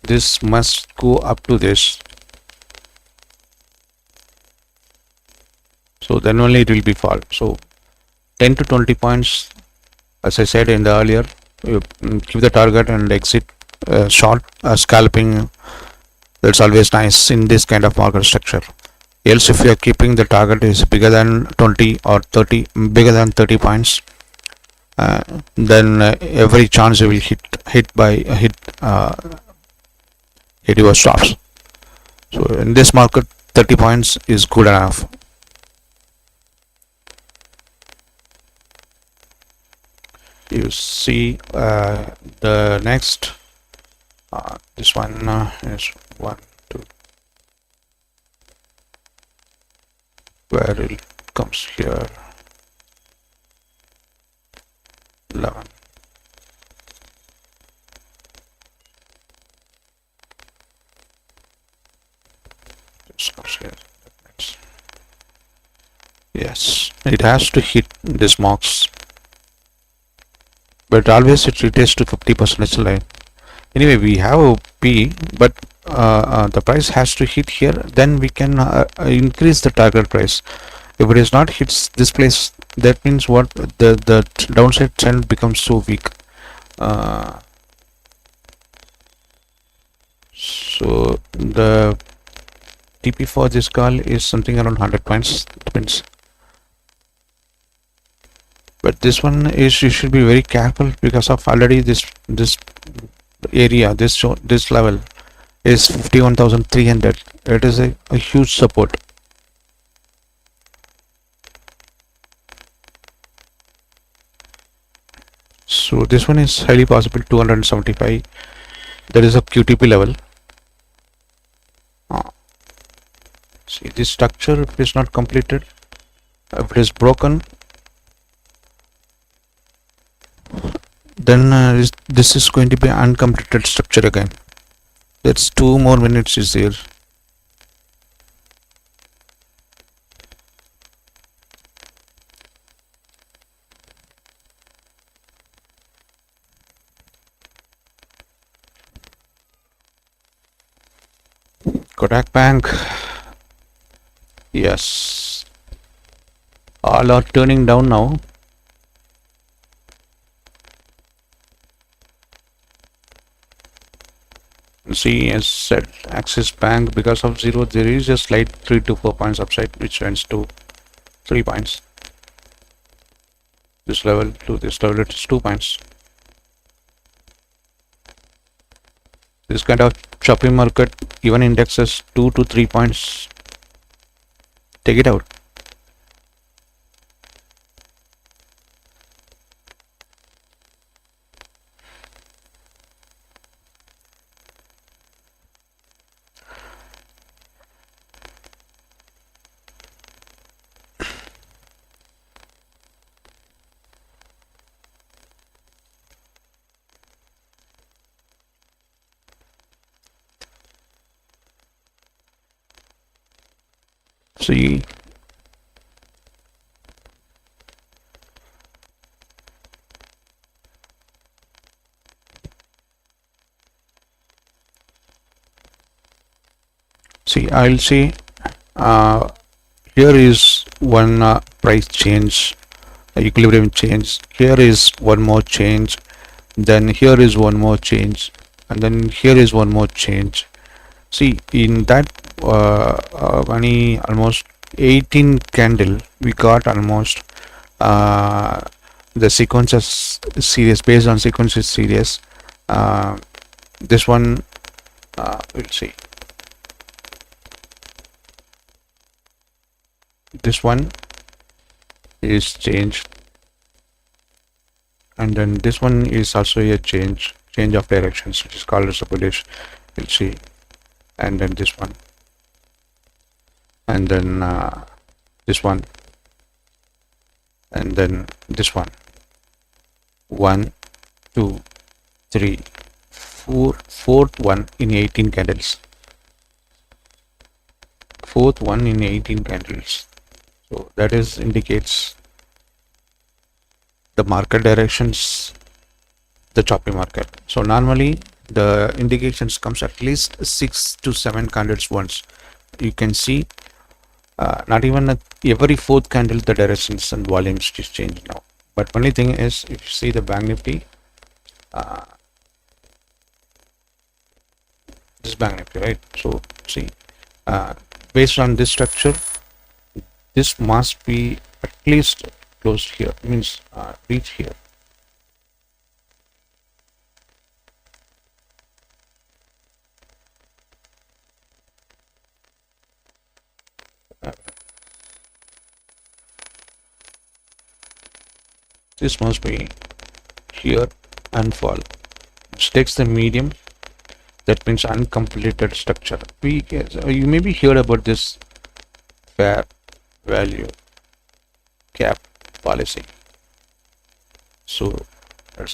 this must go up to this. So then only it will be fall. So 10 to 20 points, as I said in the earlier, you keep the target and exit short scalping. That's always nice in this kind of market structure. Else, if you are keeping the target is bigger than 20 or 30, bigger than 30 points, then every chance you will hit your stops. So in this market, 30 points is good enough. You see the next this one is 1 2, where it comes here 11. This comes here. Yes, it has to hit this marks, but always it retraces to 50% line. Anyway, we have a P, but the price has to hit here, then we can increase the target price. If it is not hits this place, that means what, the downside trend becomes so weak. So the TP for this call is something around 100 points, depends. But this one is, you should be very careful because of already this area, this level is 51,300. It is a huge support. So this one is highly possible 275. There is a QTP level. See this structure, if it is not completed, if it is broken, then this is going to be uncompleted structure again. That's 2 more minutes is there. Kotak Bank, yes, all are turning down now. See, as said, Axis Bank, because of zero, there is a slight 3 to 4 points upside, which ends to 3 points. This level to this level, it is 2 points. This kind of choppy market, even indexes 2 to 3 points, take it out. See, I'll see here is one price change, equilibrium change, here is one more change, then here is one more change, and then here is one more change. See, in that money almost 18 candle, we got almost the sequences series, based on sequences series. This one we'll see. This one is changed, and then this one is also a change of directions, which is called as a bullish. We'll see. And then this one, and then this one, and then this one. 1 2 3 4, fourth one in 18 candles, fourth one in 18 candles. So that is indicates the market directions, the choppy market. So normally the indications comes at least 6 to 7 candles once. You can see not even at every fourth candle the directions and volumes is changed now. But only thing is, if you see the bank nifty, this bank nifty, right? So see, uh, based on this structure, this must be at least close here, means reach here. This must be here and fall, which takes the medium. That means uncompleted structure. You maybe heard about this fair value cap policy. So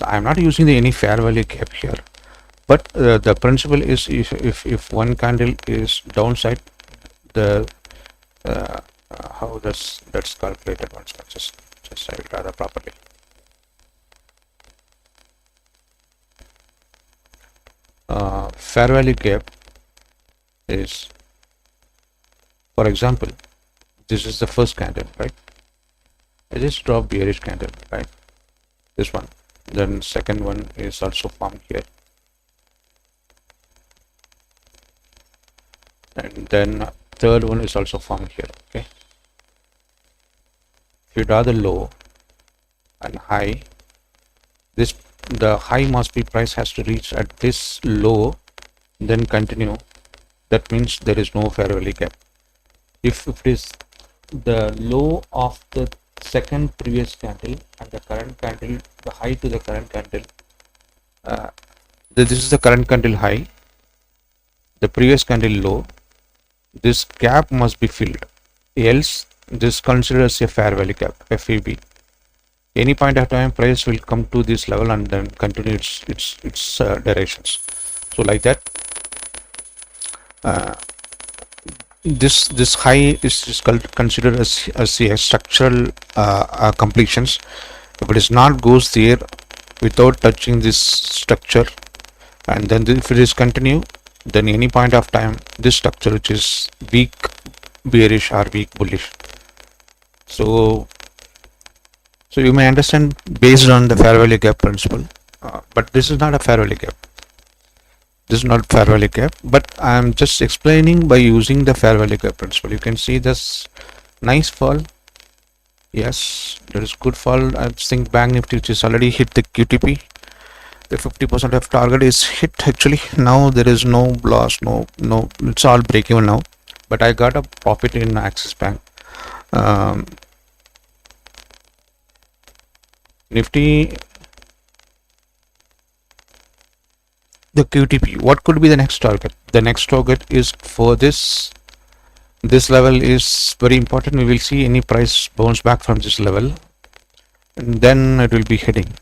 I'm not using any fair value cap here, but the principle is if one candle is downside, the how does that's calculated once. Just I will rather properly. Fair value gap is, for example, this is the first candle, right? I just draw bearish candle, right? This one. Then second one is also formed here, and then third one is also formed here. Okay. If you draw the low and high, this the high must be price has to reach at this low, then continue. That means there is no fair value gap. If it is the low of the second previous candle and the current candle, the high to the current candle, this is the current candle high, the previous candle low, this gap must be filled, else this considered as a fair value gap, FAB. Any point of time price will come to this level and then continue its directions. So like that, this high is considered as a structural completions. If it is not goes there without touching this structure, and then if it is continue, then any point of time this structure which is weak bearish or weak bullish. So you may understand based on the fair value gap principle, but this is not a fair value gap. This is not fair value gap, but I am just explaining by using the fair value gap principle. You can see this nice fall. Yes, there is good fall. I think bank nifty which is already hit the QTP. The 50% of target is hit actually. Now there is no loss, no, it's all break even now. But I got a profit in Axis Bank. Nifty, the QTP, what could be the next target? The next target is for this level is very important. We will see any price bounce back from this level, and then it will be heading.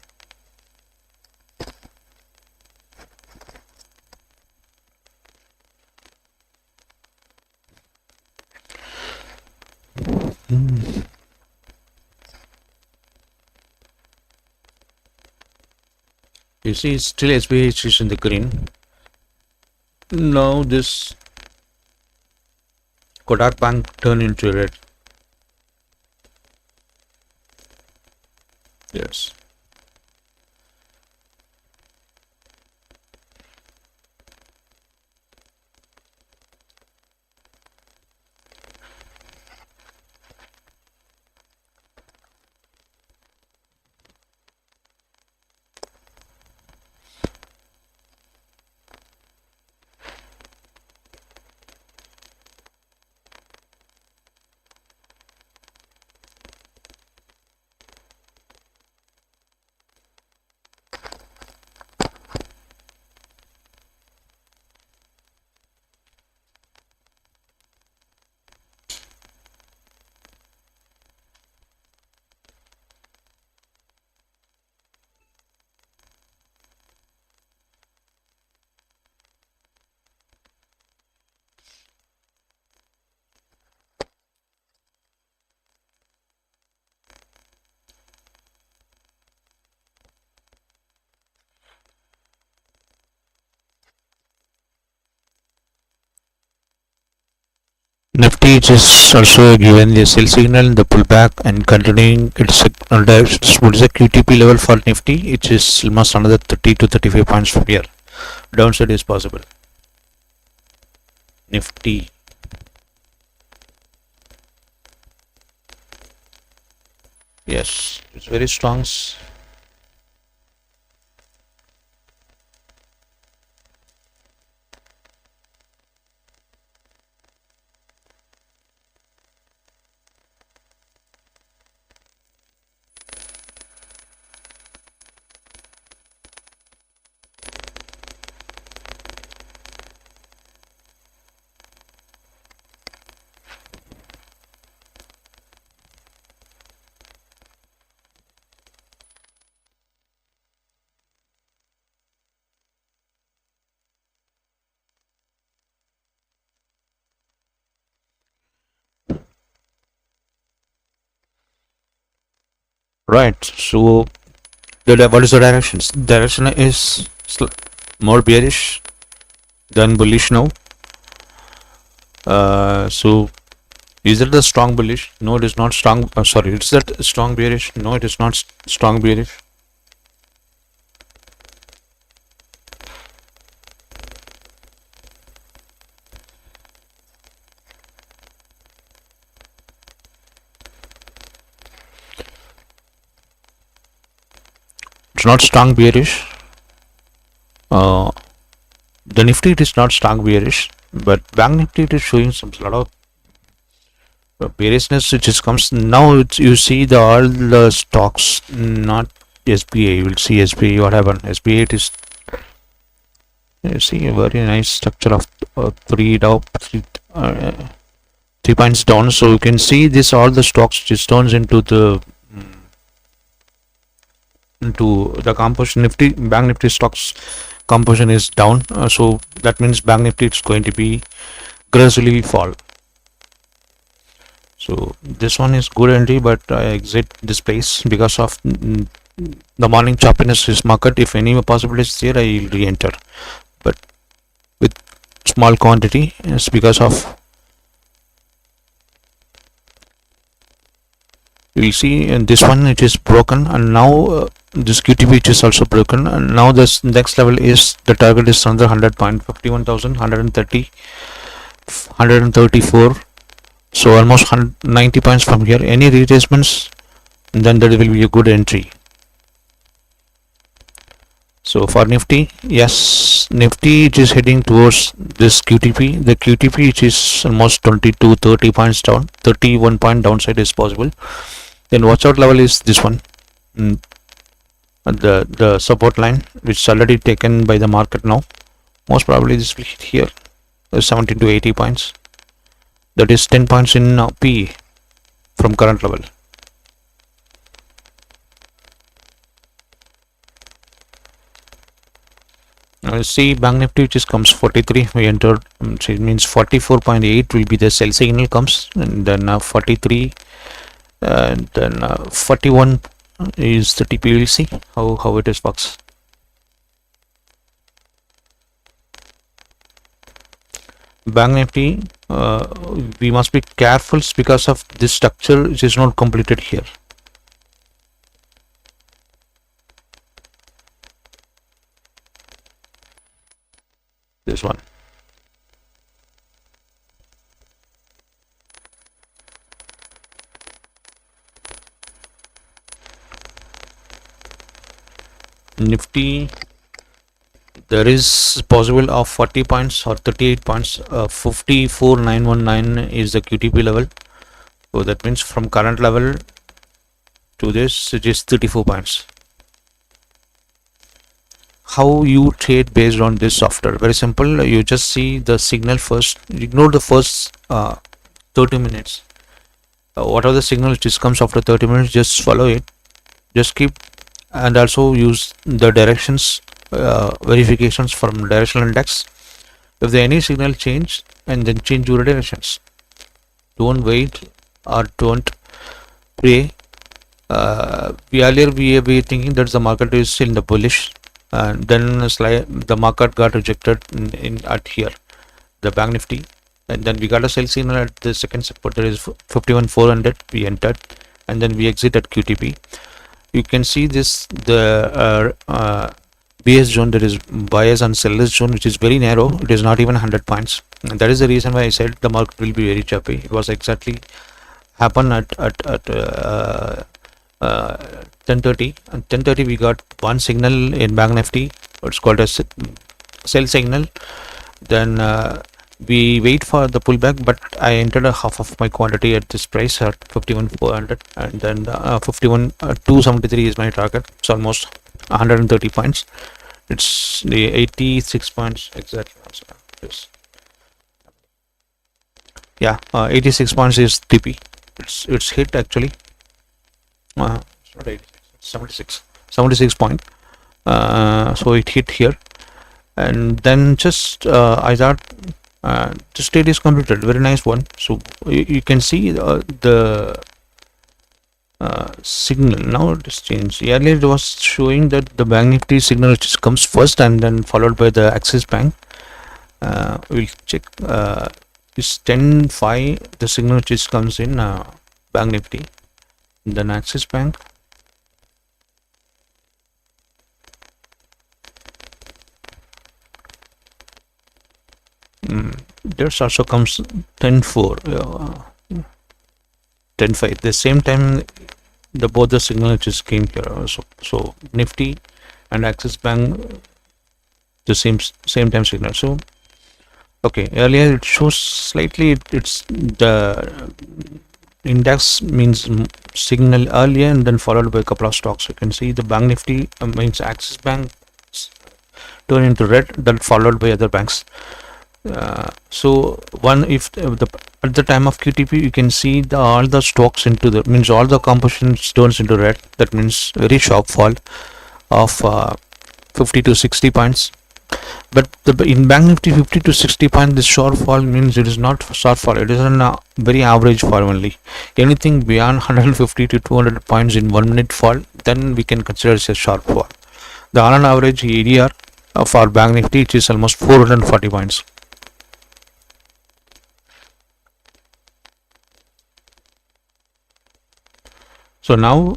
You see, still SBH is in the green. Now this Kodak Bank turn into red. Yes. Nifty is also given the sell signal, the pullback, and continuing its what is the QTP level for Nifty? It is almost another 30 to 35 points from here. Downside is possible. Nifty. Yes, it's very strong. Right. So what is the direction? Direction is more bearish than bullish now. So is it the strong bullish? No, it is not strong. Sorry, is that strong bearish? No, it is not strong bearish. It's not strong bearish. The Nifty it is not strong bearish, but Bank Nifty it is showing some lot of bearishness which is comes now. You see the all the stocks, not SBA. You will see SBA. What happened? SBA it is. You see a very nice structure of three points down. So you can see this all the stocks just turns into the composition. Nifty Bank Nifty stocks composition is down, so that means Bank Nifty is going to be gradually fall. So this one is good entry, but I exit this place because of the morning choppiness is market. If any possibilities there, I will re-enter, but with small quantity. It's because of you will see in this one it is broken, and now this QTP which is also broken, and now this next level is the target is another 100.51,134. So almost 90 points from here. Any retracements, then there will be a good entry. So for Nifty, yes, Nifty it is heading towards this QTP. The QTP which is almost 20 to 30 points down, 31 point downside is possible. Then watch out level is this one, the support line which is already taken by the market now. Most probably this will hit here, 70 to 80 points. That is 10 points in P from current level. See Bank Nifty which is comes 43. We entered. So it means 44.8 will be the sell signal comes, and then 43. And then 41 is the TP. We'll see how it is works. Bank Nifty, we must be careful because of this structure which is not completed here. This one. Nifty, there is possible of 40 points or 38 points. 54,919 is the QTP level. So that means from current level to this it is 34 points. How you trade based on this software? Very simple. You just see the signal first. Ignore the first 30 minutes. Whatever the signal which comes after 30 minutes, just follow it. Just keep, and also use the directions verifications from directional index. If there any signal change, and then change your directions. Don't wait or don't pray. Earlier we were thinking that the market is in the bullish, and then the market got rejected at here, the Bank Nifty. and then we got a sell signal at the second support, that is 51,400. We entered, and then we exit at QTP. You can see this, the BS zone, that is buyers and sellers zone, which is very narrow. It is not even 100 points, and that is the reason why I said the market will be very choppy. It was exactly happen at 10:30, and 10:30 we got one signal in Bank Nifty. It's called a sell signal. Then we wait for the pullback, but I entered a half of my quantity at this price at 51,400, and then 51,273 is my target. It's almost 130 points. It's the 86 points exactly. Yes. Yeah, 86 points is TP. It's hit actually. It's not 86, 76 point. So it hit here, and then just I thought this trade is completed. Very nice one. So you can see the signal. Now it has changed. Earlier it was showing that the Bank Nifty signal just comes first and then followed by the Axis Bank. We'll check. Is 10.5 the signal which is comes in Bank Nifty, then Axis Bank. There's also comes 10.4, 10.5. The same time the both the signal which came here also. So Nifty and Axis Bank the same time signal. So okay, earlier it shows slightly it's the index means signal earlier and then followed by a couple of stocks. You can see the Bank Nifty means Axis Bank turn into red, then followed by other banks. So one, if at the time of QTP you can see all the stocks into the means all the compositions turns into red. That means very sharp fall of 50 to 60 points. But in Bank Nifty 50 to 60 points, this short fall means it is not short fall. It is a very average fall only. Anything beyond 150 to 200 points in 1 minute fall, then we can consider it a short fall. The on average ADR for Bank Nifty, which is almost 440 points. So now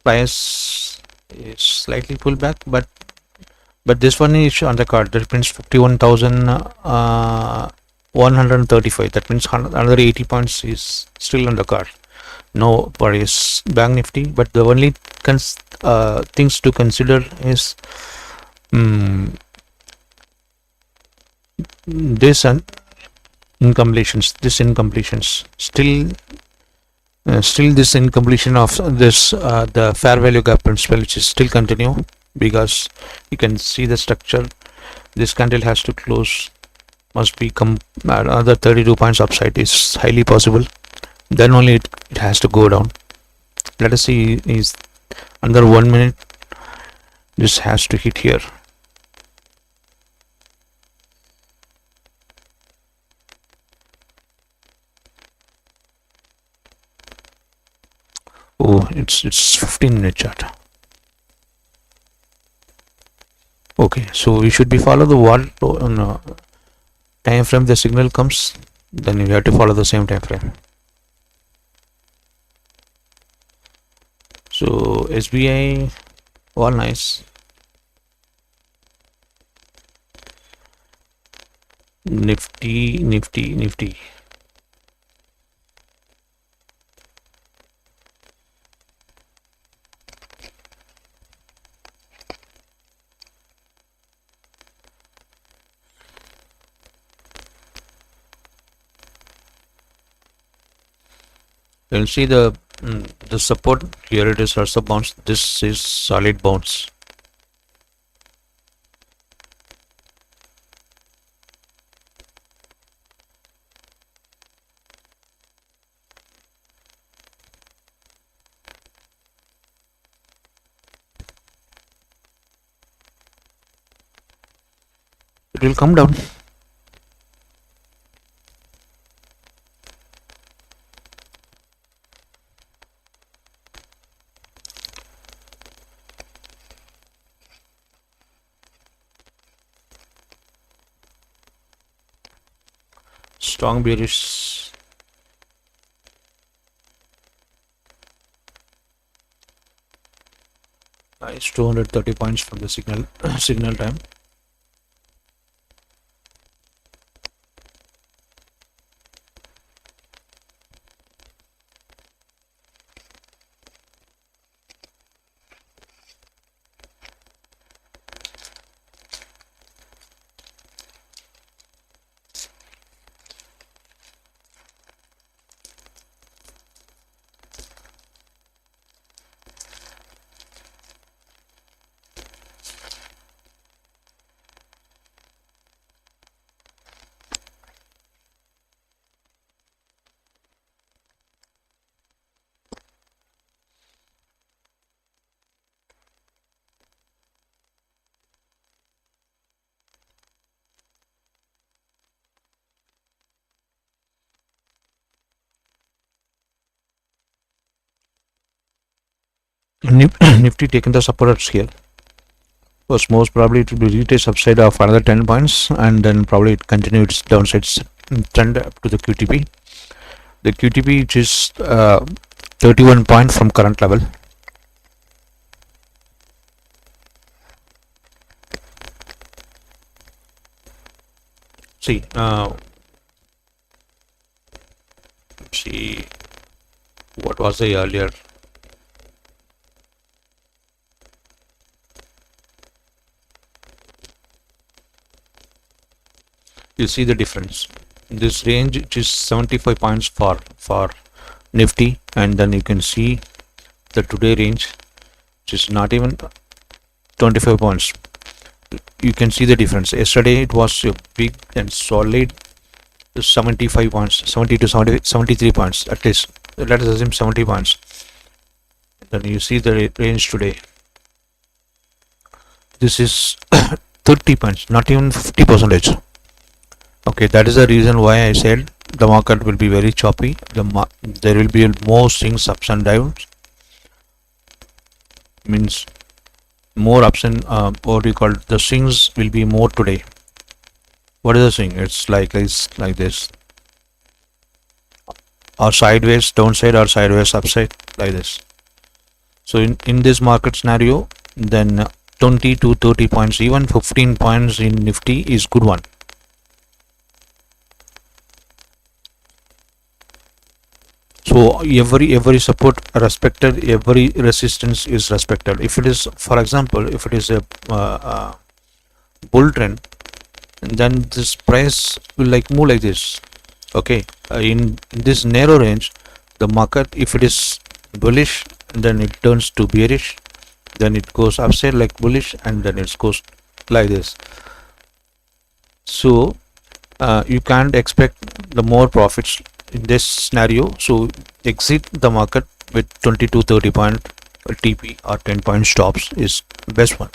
price is slightly pulled back, but this one is on the card. That means 51,135. That means another 80 points is still on the card. No worries, Bank Nifty. But the only things to consider is this and incompletions. Still this incompletion of this the fair value gap principle, which is still continue, because you can see the structure. This candle has to close, must be another 32 points upside is highly possible, then only it has to go down. Let us see, is under 1 minute this has to hit here. Oh, it's 15-minute chart. Okay, so we should be follow the wall on time frame. The signal comes, then you have to follow the same time frame. So SBI, all nice. Nifty. You'll see the support here. It is also bounce. This is solid bounce. It will come down. strong bearish. Nice, 230 points from the signal signal time. Nifty taken the supports here. Was most probably it will be retest upside of another 10 points, and then probably it continued its downside trend up to the QTP. The QTP, which is 31 point from current level. See, see what was the earlier. You see the difference. This range, which is 75 points for Nifty, and then you can see the today range, which is not even 25 points. You can see the difference. Yesterday it was a big and solid 75 points, 70 to 70, 73 points at least. Let us assume 70 points. Then you see the range today. This is 30 points, not even 50%. Okay, that is the reason why I said the market will be very choppy. There will be more swings, ups and downs. Means more ups and what do you call it? The swings will be more today. What is the swing? It's like this, or sideways downside, or sideways upside, like this. So in this market scenario, then 20 to 30 points, even 15 points in Nifty is good one. So every support respected, every resistance is respected. If it is, for example, if it is a bull trend, then this price will like move like this. Okay, in this narrow range, the market, if it is bullish, then it turns to bearish, then it goes upside like bullish, and then it goes like this. So you can't expect the more profits in this scenario. So exit the market with 20 to 30 point TP or 10 point stops is best one.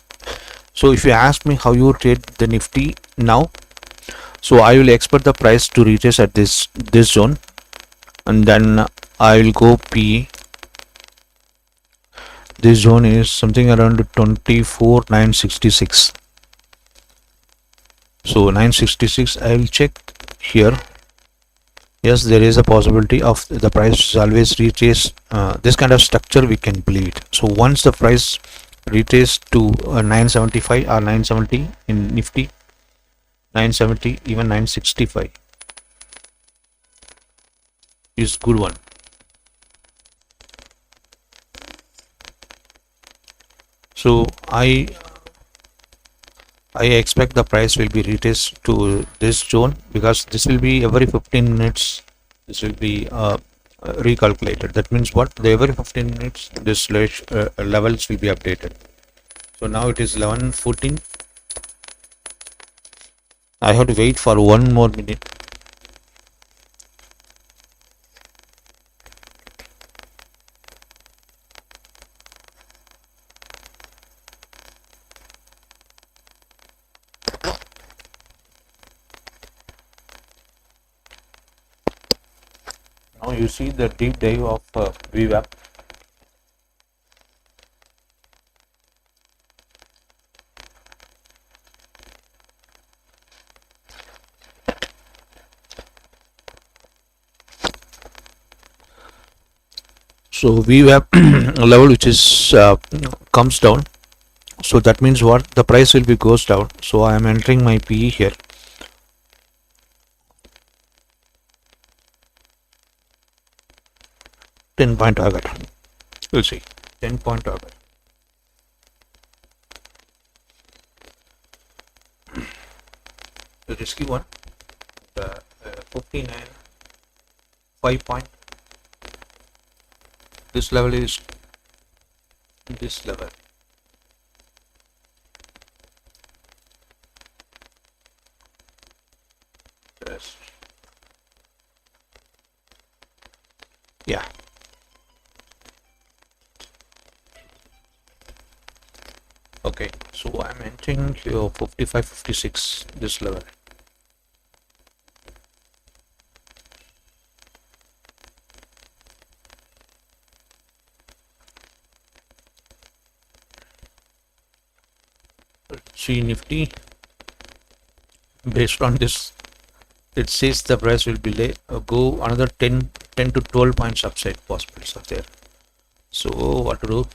So if you ask me how you trade the Nifty now, so I will expect the price to retest at this zone, and then I will go P. This zone is something around 24,966. So 966, I will check here. Yes, there is a possibility of the price always reaches this kind of structure, we can believe it. So once the price reaches to 975 or 970 in Nifty, 970, even 965 is good one. So I expect the price will be retest to this zone, because this will be every 15 minutes. This will be recalculated. That means what? Every 15 minutes this levels will be updated. So now it is 11:14. I have to wait for 1 more minute. Now you see the deep dive of VWAP. So we have a level which is comes down, so that means what, the price will be goes down. So I am entering my PE here. 10-point target, you'll see 10-point target. The risky one, the 59 5-point. This level is this level. Yes. Yeah. Okay, so I'm entering here 55 56, this level. See Nifty, based on this, it says the price will be go another 10 to 12 points upside possibilities are there. So what to do?